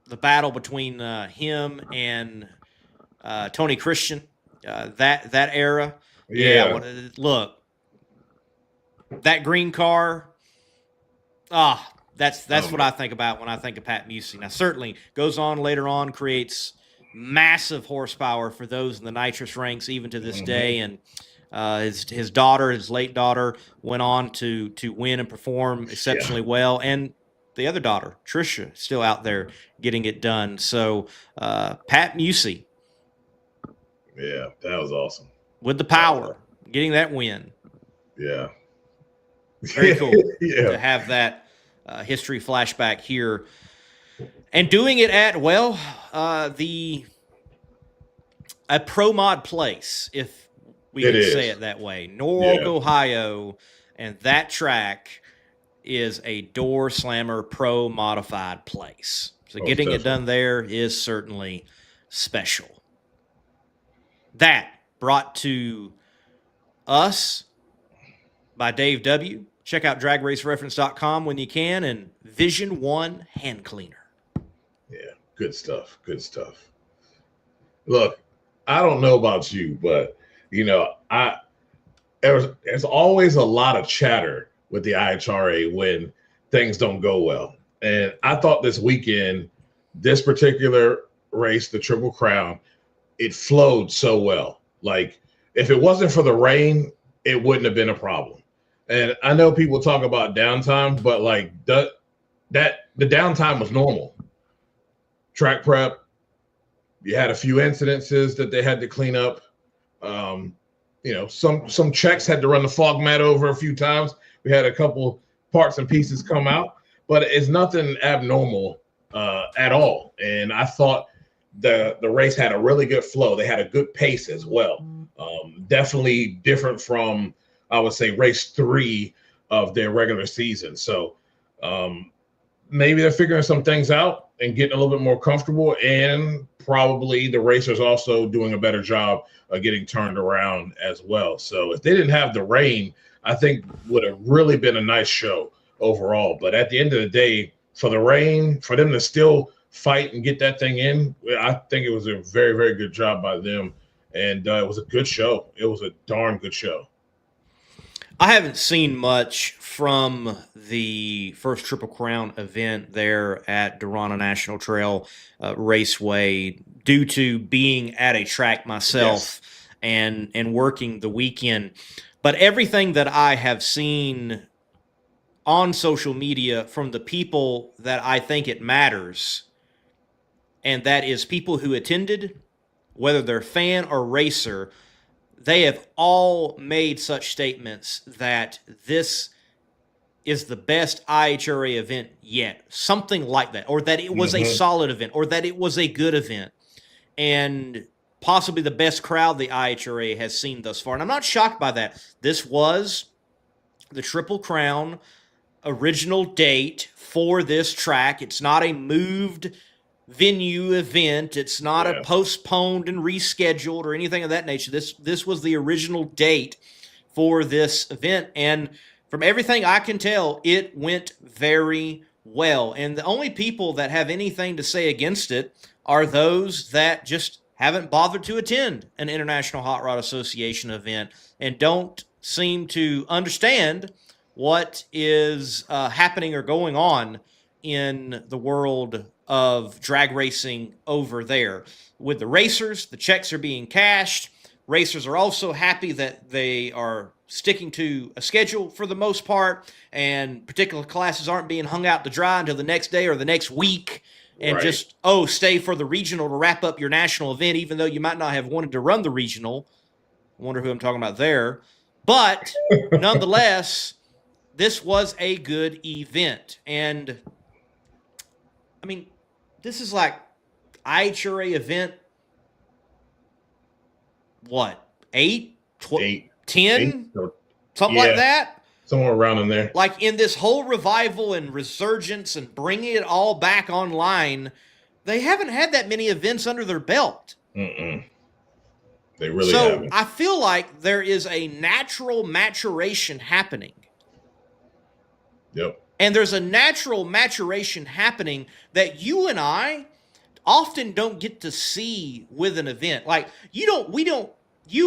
the battle between him and Tony Christian, that era. Yeah. Look, that green car, that's what I think about when I think of Pat Musey. Now, certainly goes on later on, creates massive horsepower for those in the nitrous ranks, even to this day. And his daughter, his late daughter, went on to win and perform exceptionally well. And the other daughter, Tricia, still out there getting it done. So Pat Musey. Yeah, that was awesome. With the power, getting that win. Yeah. Very cool Yeah. to have that history flashback here. And doing it at, a pro mod place, if we can say it that way. Norwalk, Ohio, and that track is a door slammer pro modified place. So getting it done there is certainly special. That brought to us by Dave W. Check out dragracereference.com when you can, and Vision One hand cleaner. Yeah, good stuff. Good stuff. Look, I don't know about you, but you know, there's always a lot of chatter with the IHRA when things don't go well. And I thought this weekend, this particular race, the Triple Crown, it flowed so well. Like, if it wasn't for the rain, it wouldn't have been a problem. And I know people talk about downtime, but like the downtime was normal. Track prep, you had a few incidences that they had to clean up. You know, some checks had to run the fog mat over a few times. We had a couple parts and pieces come out, but it's nothing abnormal at all. And I thought the race had a really good flow. They had a good pace as well. Definitely different from, I would say, race 3 of their regular season. So maybe they're figuring some things out and getting a little bit more comfortable, and probably the racers also doing a better job of getting turned around as well. So if they didn't have the rain, I think would have really been a nice show overall. But at the end of the day, for the rain, for them to still fight and get that thing in, I think it was a very, very good job by them. And it was a good show. It was a darn good show. I haven't seen much from the first Triple Crown event there at Dorana National Trail Raceway due to being at a track myself and working the weekend. But everything that I have seen on social media from the people that I think it matters, and that is people who attended, whether they're fan or racer, they have all made such statements that this is the best IHRA event yet, something like that, or that it was a solid event, or that it was a good event, and possibly the best crowd the IHRA has seen thus far. And I'm not shocked by that. This was the Triple Crown original date for this track. It's not a moved venue event. It's not a postponed and rescheduled or anything of that nature. This was the original date for this event, and from everything I can tell, it went very well. And the only people that have anything to say against it are those that just haven't bothered to attend an International Hot Rod Association event and don't seem to understand what is happening or going on in the world of drag racing over there. With the racers, the checks are being cashed. Racers are also happy that they are sticking to a schedule for the most part, and particular classes aren't being hung out to dry until the next day or the next week, and just, stay for the regional to wrap up your national event, even though you might not have wanted to run the regional. I wonder who I'm talking about there. But nonetheless, this was a good event. And, I mean, this is like IHRA event, what, 8? 10? Something like that? Somewhere around in there. Like in this whole revival and resurgence and bringing it all back online, they haven't had that many events under their belt. They really haven't. I feel like there is a natural maturation happening. Yep. And there's a natural maturation happening that you and I often don't get to see with an event. Like, you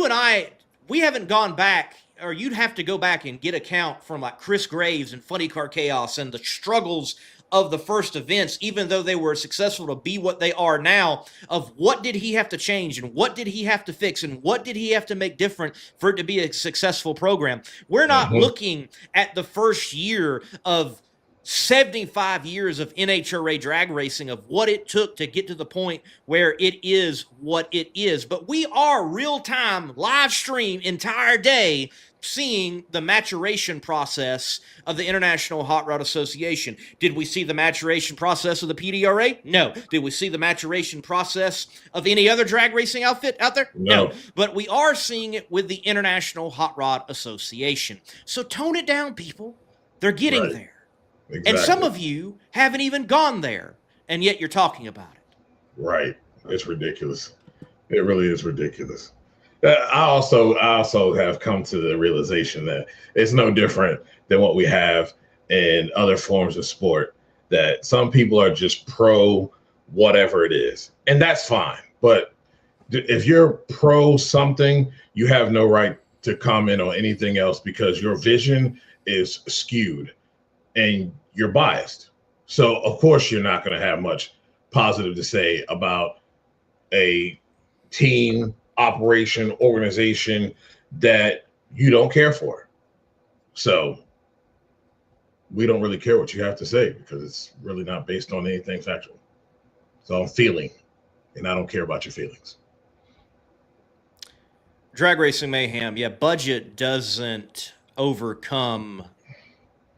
and I, we haven't gone back, or you'd have to go back and get account from like Chris Graves and Funny Car Chaos and the struggles of the first events, even though they were successful to be what they are now, of what did he have to change and what did he have to fix and what did he have to make different for it to be a successful program. We're not looking at the first year of 75 years of NHRA drag racing, of what it took to get to the point where it is what it is. But we are real-time, live stream, entire day, seeing the maturation process of the International Hot Rod Association. Did we see the maturation process of the PDRA? No. Did we see the maturation process of any other drag racing outfit out there? No. But we are seeing it with the International Hot Rod Association. So tone it down, people. They're getting there. Exactly. And some of you haven't even gone there, and yet you're talking about it. Right. It's ridiculous. It really is ridiculous. I also have come to the realization that it's no different than what we have in other forms of sport, that some people are just pro whatever it is, and that's fine. But if you're pro something, you have no right to comment on anything else because your vision is skewed and you're biased. So of course you're not going to have much positive to say about a team, operation, organization that you don't care for. So we don't really care what you have to say because it's really not based on anything factual. It's all feeling, and I don't care about your feelings. Drag Racing Mayhem, budget doesn't overcome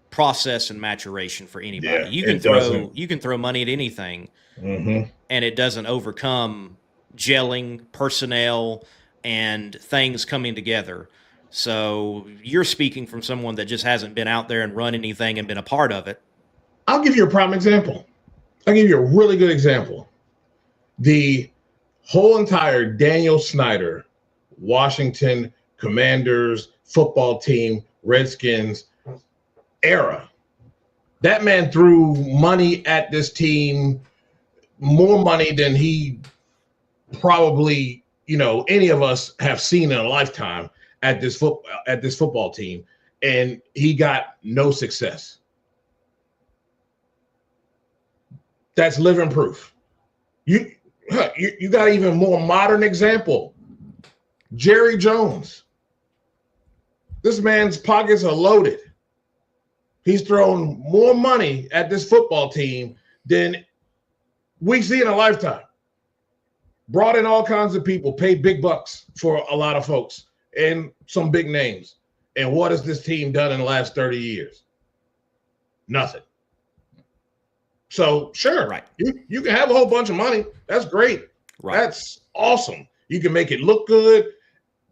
process and maturation for anybody. You can throw money at anything, and it doesn't overcome gelling, personnel, and things coming together. So you're speaking from someone that just hasn't been out there and run anything and been a part of it. I'll give you a prime example. I'll give you a really good example. The whole entire Daniel Snyder, Washington Commanders football team, Redskins era. That man threw money at this team, more money than he probably, any of us have seen in a lifetime at this football team, and he got no success. That's living proof. You got an even more modern example. Jerry Jones. This man's pockets are loaded. He's thrown more money at this football team than we see in a lifetime. Brought in all kinds of people, paid big bucks for a lot of folks and some big names. And what has this team done in the last 30 years? Nothing. So sure, right. You can have a whole bunch of money. That's great. Right. That's awesome. You can make it look good.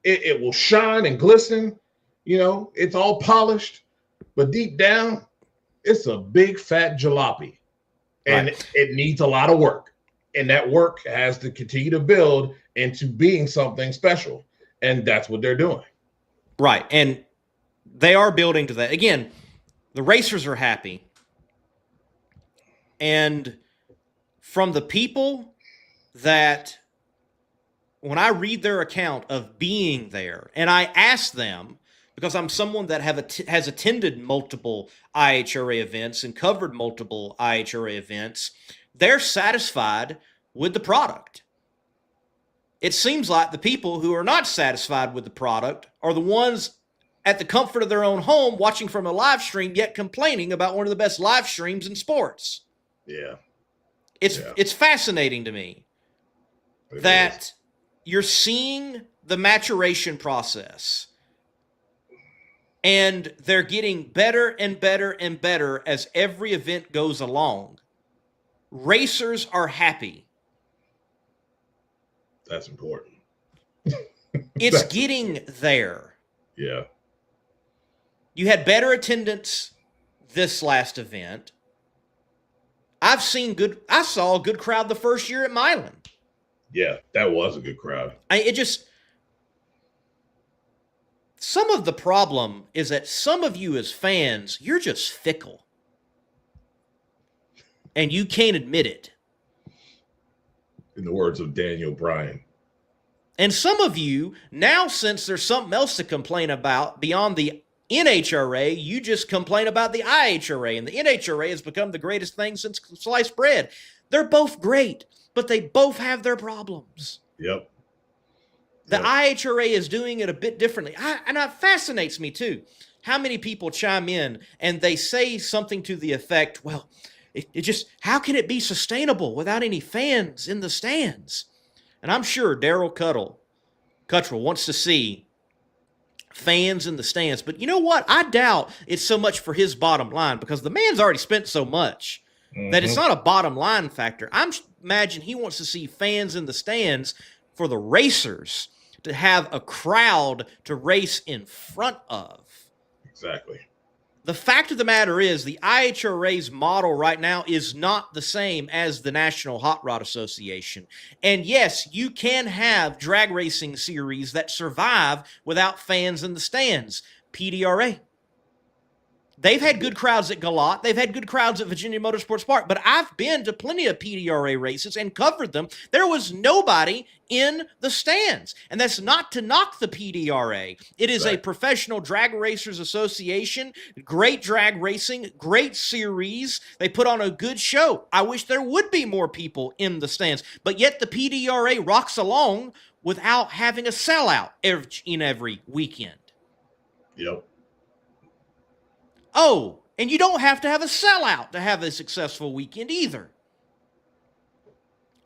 It will shine and glisten. It's all polished. But deep down, it's a big fat jalopy. And it needs a lot of work. And that work has to continue to build into being something special. And that's what they're doing. Right. And they are building to that. Again, the racers are happy. And from the people that, when I read their account of being there, and I ask them, because I'm someone that has attended multiple IHRA events and covered multiple IHRA events, they're satisfied with the product. It seems like the people who are not satisfied with the product are the ones at the comfort of their own home watching from a live stream, yet complaining about one of the best live streams in sports. Yeah. It's fascinating to me that you're seeing the maturation process, and they're getting better and better and better as every event goes along. Racers are happy. That's important. It's getting there. Yeah. You had better attendance this last event. I saw a good crowd the first year at Milan. Yeah, that was a good crowd. Some of the problem is that some of you as fans, you're just fickle. And you can't admit it. In the words of Daniel Bryan. And some of you, now since there's something else to complain about beyond the NHRA, you just complain about the IHRA. And the NHRA has become the greatest thing since sliced bread. They're both great, but they both have their problems. Yep. The IHRA is doing it a bit differently. And it fascinates me, too, how many people chime in and they say something to the effect, well, it just, how can it be sustainable without any fans in the stands? And I'm sure Daryl Cuttrell wants to see fans in the stands. But you know what? I doubt it's so much for his bottom line, because the man's already spent so much that it's not a bottom line factor. I imagine he wants to see fans in the stands for the racers to have a crowd to race in front of. Exactly. The fact of the matter is the IHRA's model right now is not the same as the National Hot Rod Association. And yes, you can have drag racing series that survive without fans in the stands. PDRA. They've had good crowds at Galat. They've had good crowds at Virginia Motorsports Park. But I've been to plenty of PDRA races and covered them. There was nobody in the stands. And that's not to knock the PDRA. It is a professional drag racers association. Great drag racing. Great series. They put on a good show. I wish there would be more people in the stands. But yet the PDRA rocks along without having a sellout every weekend. Yep. Oh, and you don't have to have a sellout to have a successful weekend either.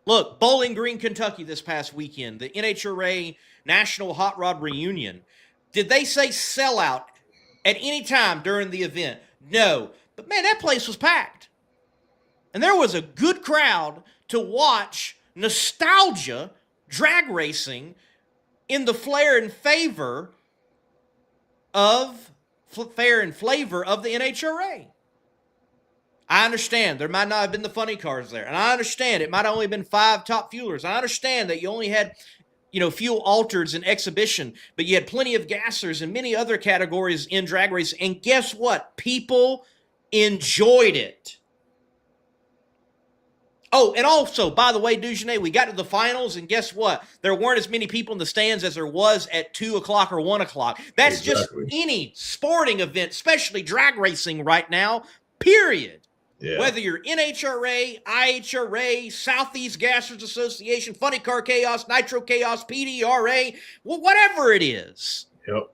Look, Bowling Green, Kentucky this past weekend, the NHRA National Hot Rod Reunion. Did they say sellout at any time during the event? No. But man, that place was packed. And there was a good crowd to watch nostalgia drag racing in the flair and flavor of the NHRA. I understand there might not have been the funny cars there. And I understand it might have only been 5 top fuelers. I understand that you only had, fuel alters and exhibition, but you had plenty of gassers and many other categories in drag racing. And guess what? People enjoyed it. Oh, and also, by the way, Dugenais, we got to the finals, and guess what? There weren't as many people in the stands as there was at 2 o'clock or 1 o'clock. That's just any sporting event, especially drag racing right now, period. Yeah. Whether you're NHRA, IHRA, Southeast Gassers Association, Funny Car Chaos, Nitro Chaos, PDRA, whatever it is. Yep.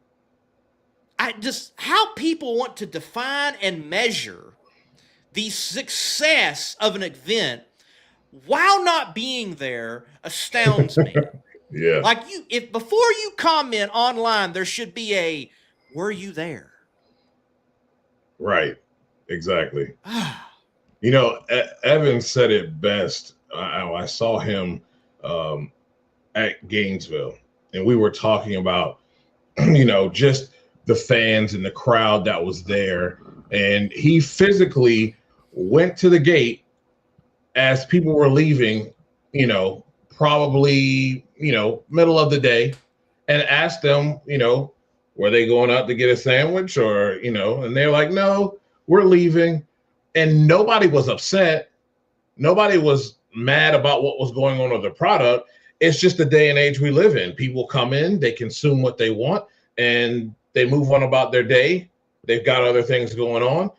How people want to define and measure the success of an event while not being there astounds me. Yeah. Like if before you comment online, there should be were you there? Right. Exactly. Evan said it best. I saw him at Gainesville, and we were talking about, just the fans and the crowd that was there. And he physically went to the gate as people were leaving, probably, middle of the day, and asked them, were they going out to get a sandwich or, and they're like, no, we're leaving. And nobody was upset. Nobody was mad about what was going on with the product. It's just the day and age we live in. People come in, they consume what they want, and they move on about their day. They've got other things going on,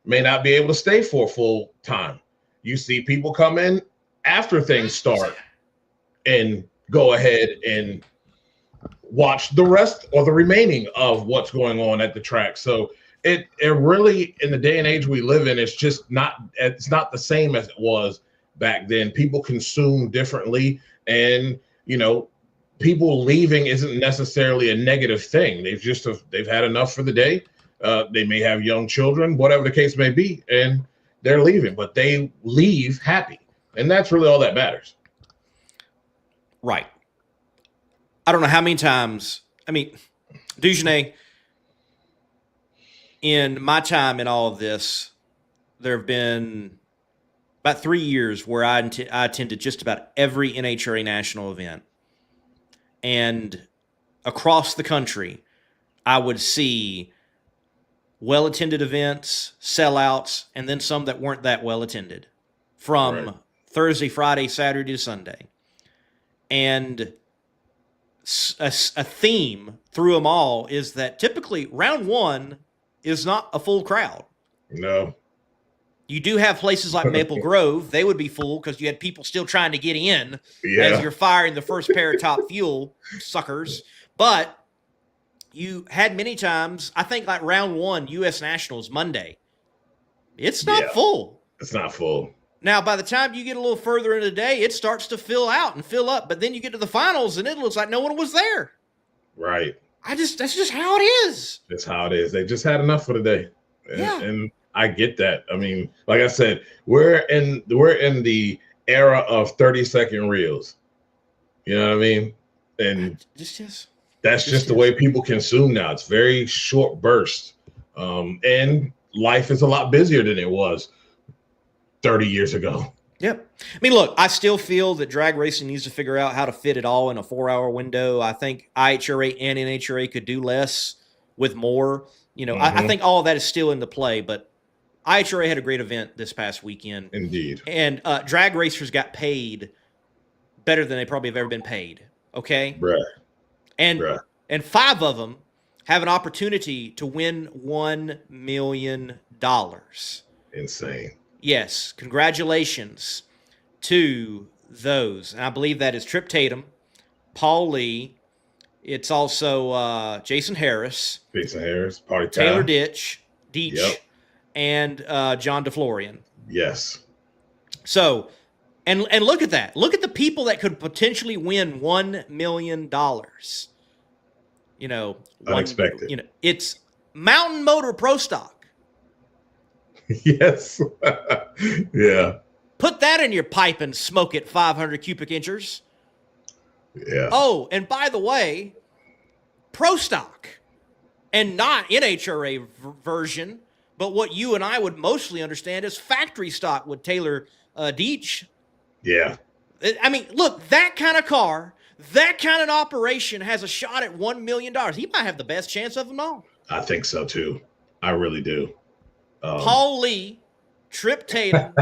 may not be able to stay for full time. You see people come in after things start and go ahead and watch the rest or the remaining of what's going on at the track. So it really, in the day and age we live in, it's not the same as it was back then. People consume differently, and people leaving isn't necessarily a negative thing. They've had enough for the day. They may have young children, whatever the case may be, and they're leaving, but they leave happy, and that's really all that matters. Right. I don't know how many times. I mean, Dugenais, in my time in all of this, there have been about 3 years where I attended just about every NHRA national event. And across the country, I would see well-attended events, sellouts, and then some that weren't that well-attended from Thursday, Friday, Saturday to Sunday. And a theme through them all is that typically round one is not a full crowd. No. You do have places like Maple Grove. They would be full because you had people still trying to get in as you're firing the first pair of top fuel suckers. But you had many times, I think like round one, U.S. Nationals Monday. It's not full. It's not full. Now, by the time you get a little further into the day, it starts to fill out and fill up. But then you get to the finals and it looks like no one was there. Right. That's just how it is. That's how it is. They just had enough for the day. And I get that. I mean, like I said, we're in the era of 30-second reels. You know what I mean? And that's just the way people consume now. It's very short bursts. And life is a lot busier than it was 30 years ago. Yep. I mean, look, I still feel that drag racing needs to figure out how to fit it all in a 4-hour window. I think IHRA and NHRA could do less with more. I think all of that is still into play, but IHRA had a great event this past weekend. Indeed. And drag racers got paid better than they probably have ever been paid. Okay? Bruh. And 5 of them have an opportunity to win $1 million. Insane. Yes. Congratulations to those. And I believe that is Trip Tatum, Paul Lee. It's also Jason Harris. Party Taylor time. Deitch, Yep. and John DeFlorian. Yes. So, and look at that. Look at the people that could potentially win $1 million. Unexpected. It's Mountain Motor Pro Stock. Yes. Yeah. Put that in your pipe and smoke it 500 cubic inches. Yeah. Oh, and by the way, Pro Stock, and not NHRA version, but what you and I would mostly understand is factory stock with Taylor Deitch. Yeah. I mean, look, that kind of car, that kind of operation has a shot at $1 million. He might have the best chance of them all. I think so, too. I really do. Paul Lee, Trip Tatum,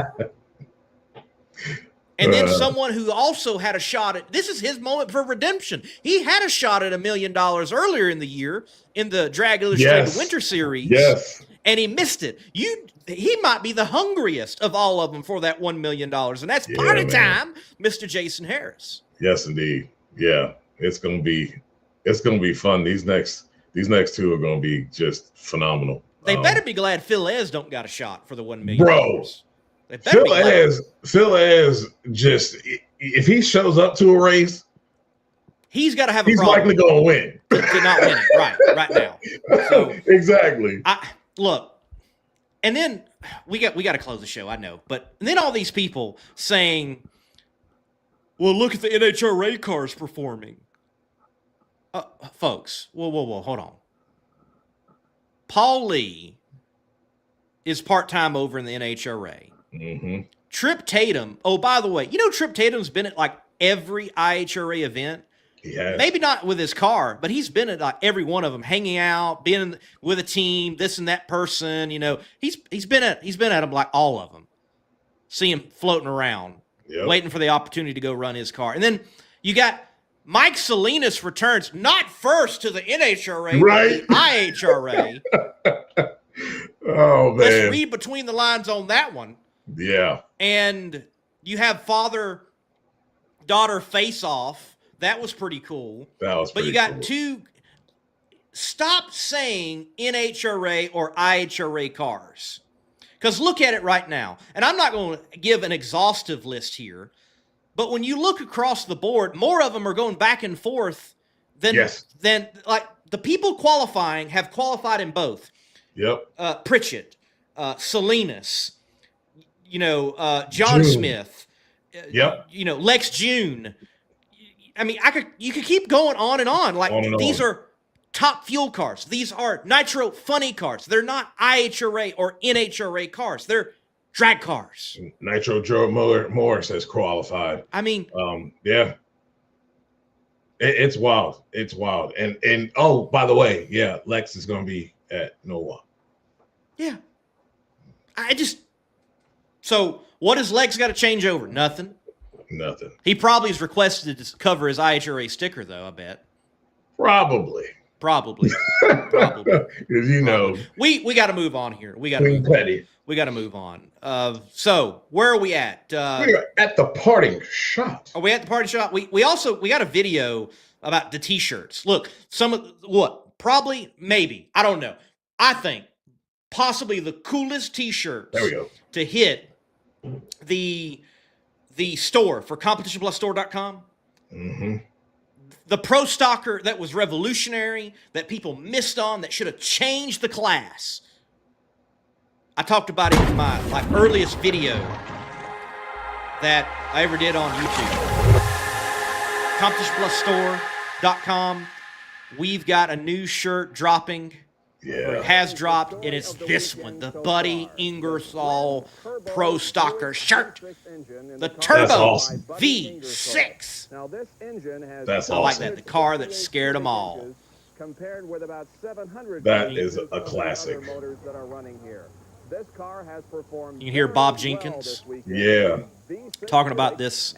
and then someone who also had a shot at – this is his moment for redemption. He had a shot at $1 million earlier in the year in the Drag Illustrated Winter Series. Yes. And he missed it. He might be the hungriest of all of them for that $1 million. And that's party time, Mr. Jason Harris. Yes, indeed. Yeah. It's gonna be fun. These next 2 are gonna be just phenomenal. They better be glad Phil Ez don't got a shot for the $1 million. Bro. Phil Ez just, if he shows up to a race, he's got to have a problem. He's likely going to win. To not win it, right now. So, exactly. Look, and then we got to close the show, I know. But then all these people saying, well, look at the NHRA cars performing. Folks, whoa, hold on. Paul Lee is part-time over in the NHRA. Mm-hmm. Trip Tatum, oh, by the way, Trip Tatum's been at like every IHRA event. Yeah. Maybe not with his car, but he's been at like every one of them, hanging out, being with a team, this and that person. He's been at them like all of them. See him floating around, waiting for the opportunity to go run his car. And then you got Mike Salinas returns, not first to the NHRA, right? But the IHRA. Oh man! Let's read between the lines on that one. Yeah. And you have father-daughter face-off That was pretty cool. That was But pretty you got cool. two. Stop saying NHRA or IHRA cars. Because look at it right now. And I'm not going to give an exhaustive list here. But when you look across the board, more of them are going back and forth than like the people qualifying have qualified in both. Yep. Pritchett, Salinas, John June. Smith, Yep. Lex June. I mean, you could keep going on and on. Like these are top fuel cars. These are nitro funny cars. They're not IHRA or NHRA cars. They're drag cars. Nitro Joe Morris has qualified. I mean, yeah. It's wild. It's wild. And oh, by the way, yeah, Lex is going to be at NOAA. Yeah. So what has Lex got to change over? Nothing. He probably is requested to cover his IHRA sticker, though, I bet. Probably. Probably. Because we got to move on here. We got to move on. So where are we at? We are at the parting shot. Are we at the party shot? We got a video about the t-shirts. Look, maybe, I don't know. I think possibly the coolest t-shirts there we go. To hit the store for competitionplusstore.com. Mm-hmm. The pro stocker that was revolutionary, that people missed on, that should have changed the class. I talked about it in my earliest video that I ever did on YouTube. CompetitionPlusStore.com. We've got a new shirt dropping. Yeah. It has dropped, and it's this one, the Buddy Ingersoll Pro Stocker shirt. The Turbo V6. That's I like that. The car that scared them all. That is a classic. You can hear Bob Jenkins. Yeah. Talking about this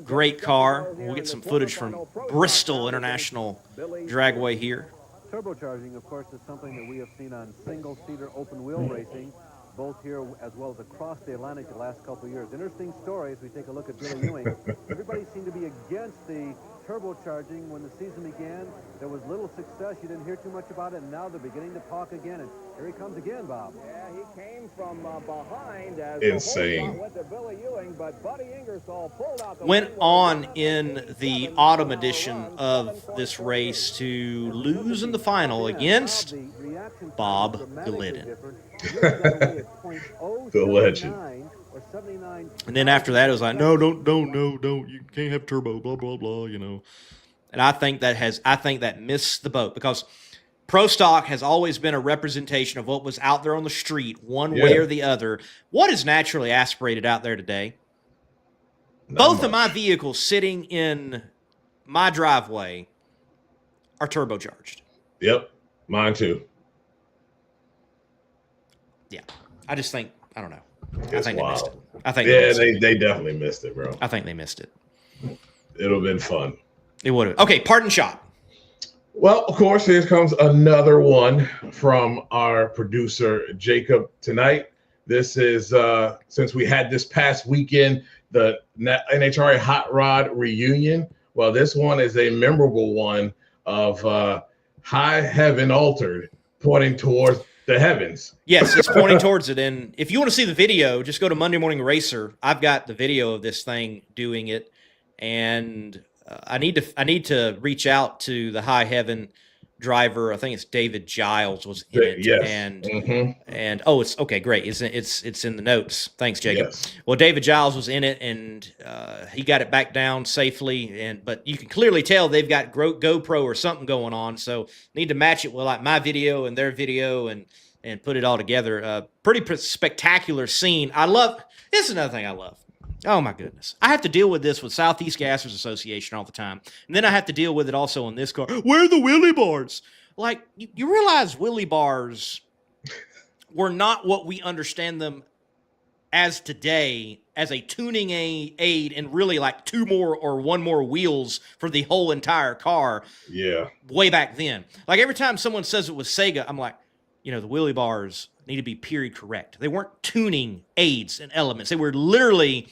great car. We'll get some footage from Bristol International Dragway here. Turbocharging, of course, is something that we have seen on single-seater open-wheel racing, both here as well as across the Atlantic the last couple of years. Interesting story as we take a look at Billy Ewing. Everybody seemed to be against the turbocharging when the season began. There was little success. You didn't hear too much about it, and now they're beginning to talk again. And here he comes again, Bob. Yeah, he came from behind as insane. Went to Billy Ewing, but Buddy Ingersoll pulled out the went on in the autumn edition of this race to lose in the final against Bob Glidden. The legend. And then after that, it was like, no, don't. You can't have turbo, blah, blah, blah, And I think that missed the boat because Pro Stock has always been a representation of what was out there on the street, one way or the other. What is naturally aspirated out there today? Both of my vehicles sitting in my driveway are turbocharged. Yep, mine too. Yeah, I just think, I don't know. It's I think wild. they missed it. I think they definitely missed it, bro. I think they missed it. It would have been fun. It would have. Okay, pardon shot. Well, of course, here comes another one from our producer, Jacob, tonight. This is, since we had this past weekend, the NHRA Hot Rod reunion. Well, this one is a memorable one of High Heaven Altered, pointing towards the heavens. Yes, it's pointing towards it. And if you want to see the video, just go to Monday Morning Racer. I've got the video of this thing doing it. And I need to reach out to the High Heaven driver. I think it's David Giles was in it. Yes. And oh, it's okay, great. It's in the notes. Thanks, Jacob. Yes. Well, David Giles was in it, and he got it back down safely. But you can clearly tell they've got GoPro or something going on. So need to match it with like my video and their video and put it all together. Pretty spectacular scene. This is another thing I love. Oh, my goodness. I have to deal with this with Southeast Gassers Association all the time. And then I have to deal with it also on this car. Where are the wheelie bars? Like, you realize wheelie bars were not what we understand them as today, as a tuning aid and really like two more or one more wheels for the whole entire car. Yeah. Way back then. Like, every time someone says it was Sega, I'm like, the wheelie bars need to be period correct. They weren't tuning aids and elements. They were literally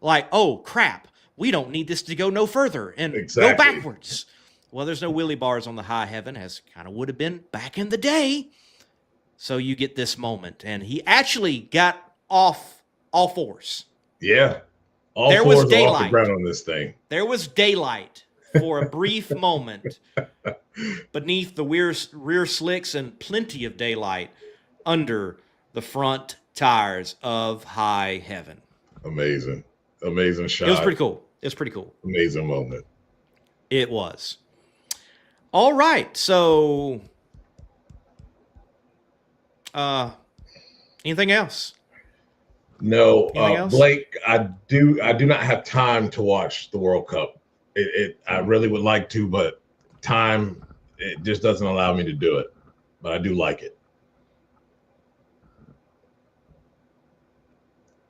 like, oh, crap. we don't need this to go no further and Exactly. go backwards. Well, there's no wheelie bars on the high heaven, as kind of would have been back in the day. So you get this moment, and he actually got off all fours. Yeah. All There fours was are off the daylight. ground on this thing. There was daylight for a brief moment beneath the rear slicks and plenty of daylight under the front tires of high heaven. Amazing. Amazing shot. It was pretty cool. Amazing moment. It was. All right. So, anything else? No, Anything else? Blake, I do not have time to watch the World Cup. I really would like to, but time, it just doesn't allow me to do it. But I do like it.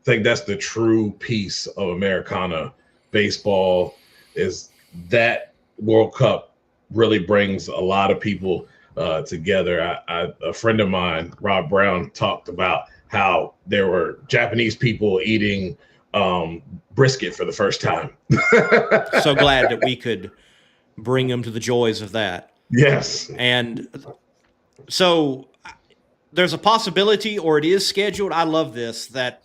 I think that's the true piece of Americana baseball, is that World Cup really brings a lot of people together. A friend of mine, Rob Brown, talked about how there were Japanese people eating brisket for the first time. So glad that we could bring them to the joys of that. Yes. And so there's a possibility, or it is scheduled, I love this, that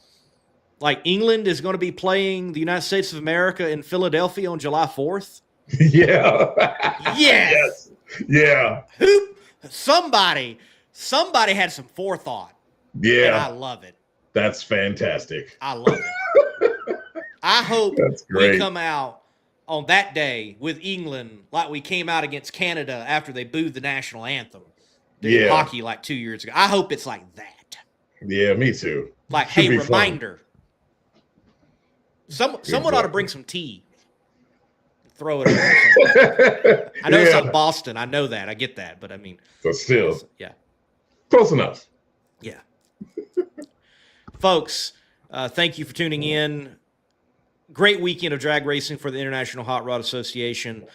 like England is going to be playing the United States of America in Philadelphia on July 4th. Yeah. Yes. Yeah. Somebody had some forethought. Yeah. And I love it. That's fantastic. I love it. I hope we come out on that day with England like we came out against Canada after they booed the national anthem. In hockey like 2 years ago. I hope it's like that. Yeah, me too. Like, hey, reminder. Someone ought to bring some tea. Throw it over. I know it's not Boston. I know that. I get that. But I mean. But still. Yeah. Close enough. Yeah. Folks, thank you for tuning in. Great weekend of drag racing for the International Hot Rod Association.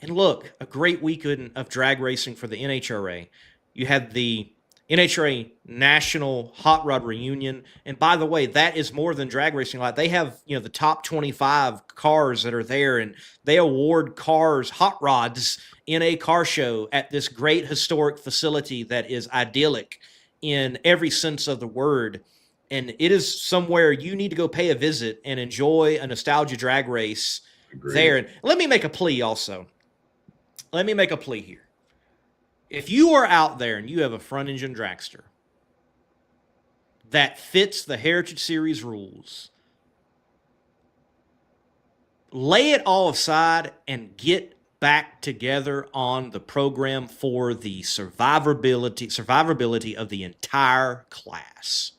And look, a great weekend of drag racing for the NHRA. You had the NHRA National Hot Rod Reunion. And by the way, that is more than drag racing. Like, they have, the top 25 cars that are there, and they award cars, hot rods, in a car show at this great historic facility that is idyllic in every sense of the word. And it is somewhere you need to go pay a visit and enjoy a nostalgia drag race there. And let me make a plea also. Let me make a plea here. If you are out there and you have a front engine dragster that fits the Heritage Series rules, lay it all aside and get back together on the program for the survivability of the entire class.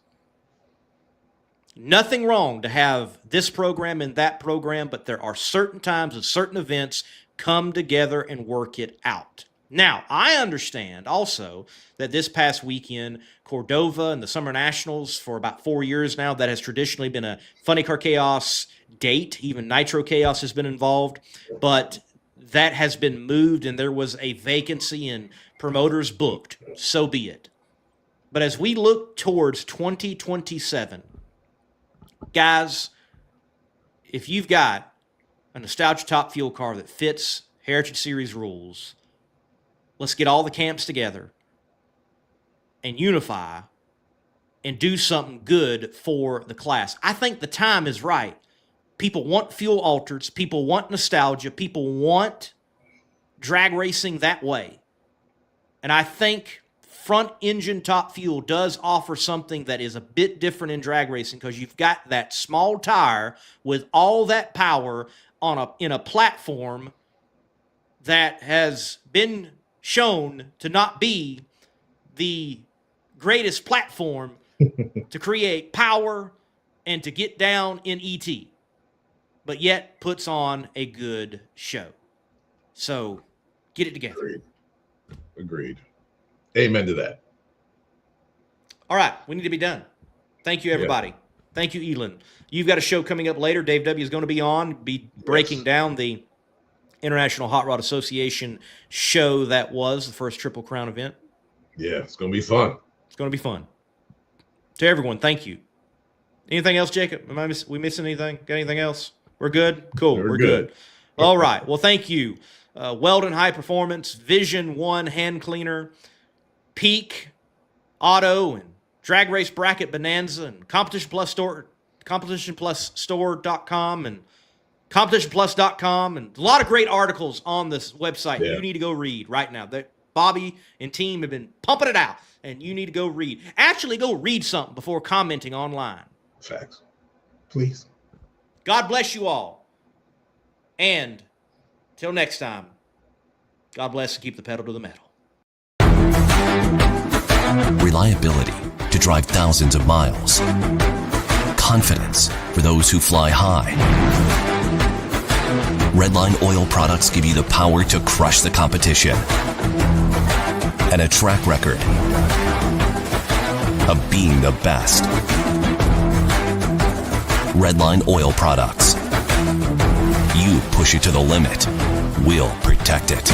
Nothing wrong to have this program and that program, but there are certain times and certain events come together and work it out. Now, I understand also that this past weekend, Cordova and the Summer Nationals, for about 4 years now, that has traditionally been a Funny Car Chaos date. Even Nitro Chaos has been involved, but that has been moved and there was a vacancy and promoters booked. So be it. But as we look towards 2027, guys, if you've got a nostalgia top fuel car that fits Heritage Series rules, let's get all the camps together and unify and do something good for the class. I think the time is right. People want fuel alters. People want nostalgia. People want drag racing that way. And I think front engine top fuel does offer something that is a bit different in drag racing, because you've got that small tire with all that power in a platform that has been shown to not be the greatest platform to create power and to get down in ET, but yet puts on a good show. So get it together. Agreed. Amen to that. All right, we need to be done. Thank you, everybody. Yeah. Thank you, Elon. You've got a show coming up later. Dave W. is going to be on, breaking down the International Hot Rod Association show that was the first Triple Crown event. Yeah, it's going to be fun. It's going to be fun. To everyone, thank you. Anything else, Jacob? We missing anything? Got anything else? We're good? Cool. We're good. All right. Well, thank you. Weldon High Performance, Vision 1 Hand Cleaner, Peak Auto, and Drag Race Bracket Bonanza, and Competition Plus Store.com, and CompetitionPlus.com, and a lot of great articles on this website you need to go read right now. Bobby and team have been pumping it out, and you need to go read. Actually, go read something before commenting online. Facts. Please. God bless you all. And till next time, God bless and keep the pedal to the metal. Reliability to drive thousands of miles. Confidence for those who fly high. Redline oil products give you the power to crush the competition. And a track record of being the best. Redline oil products. You push it to the limit, we'll protect it.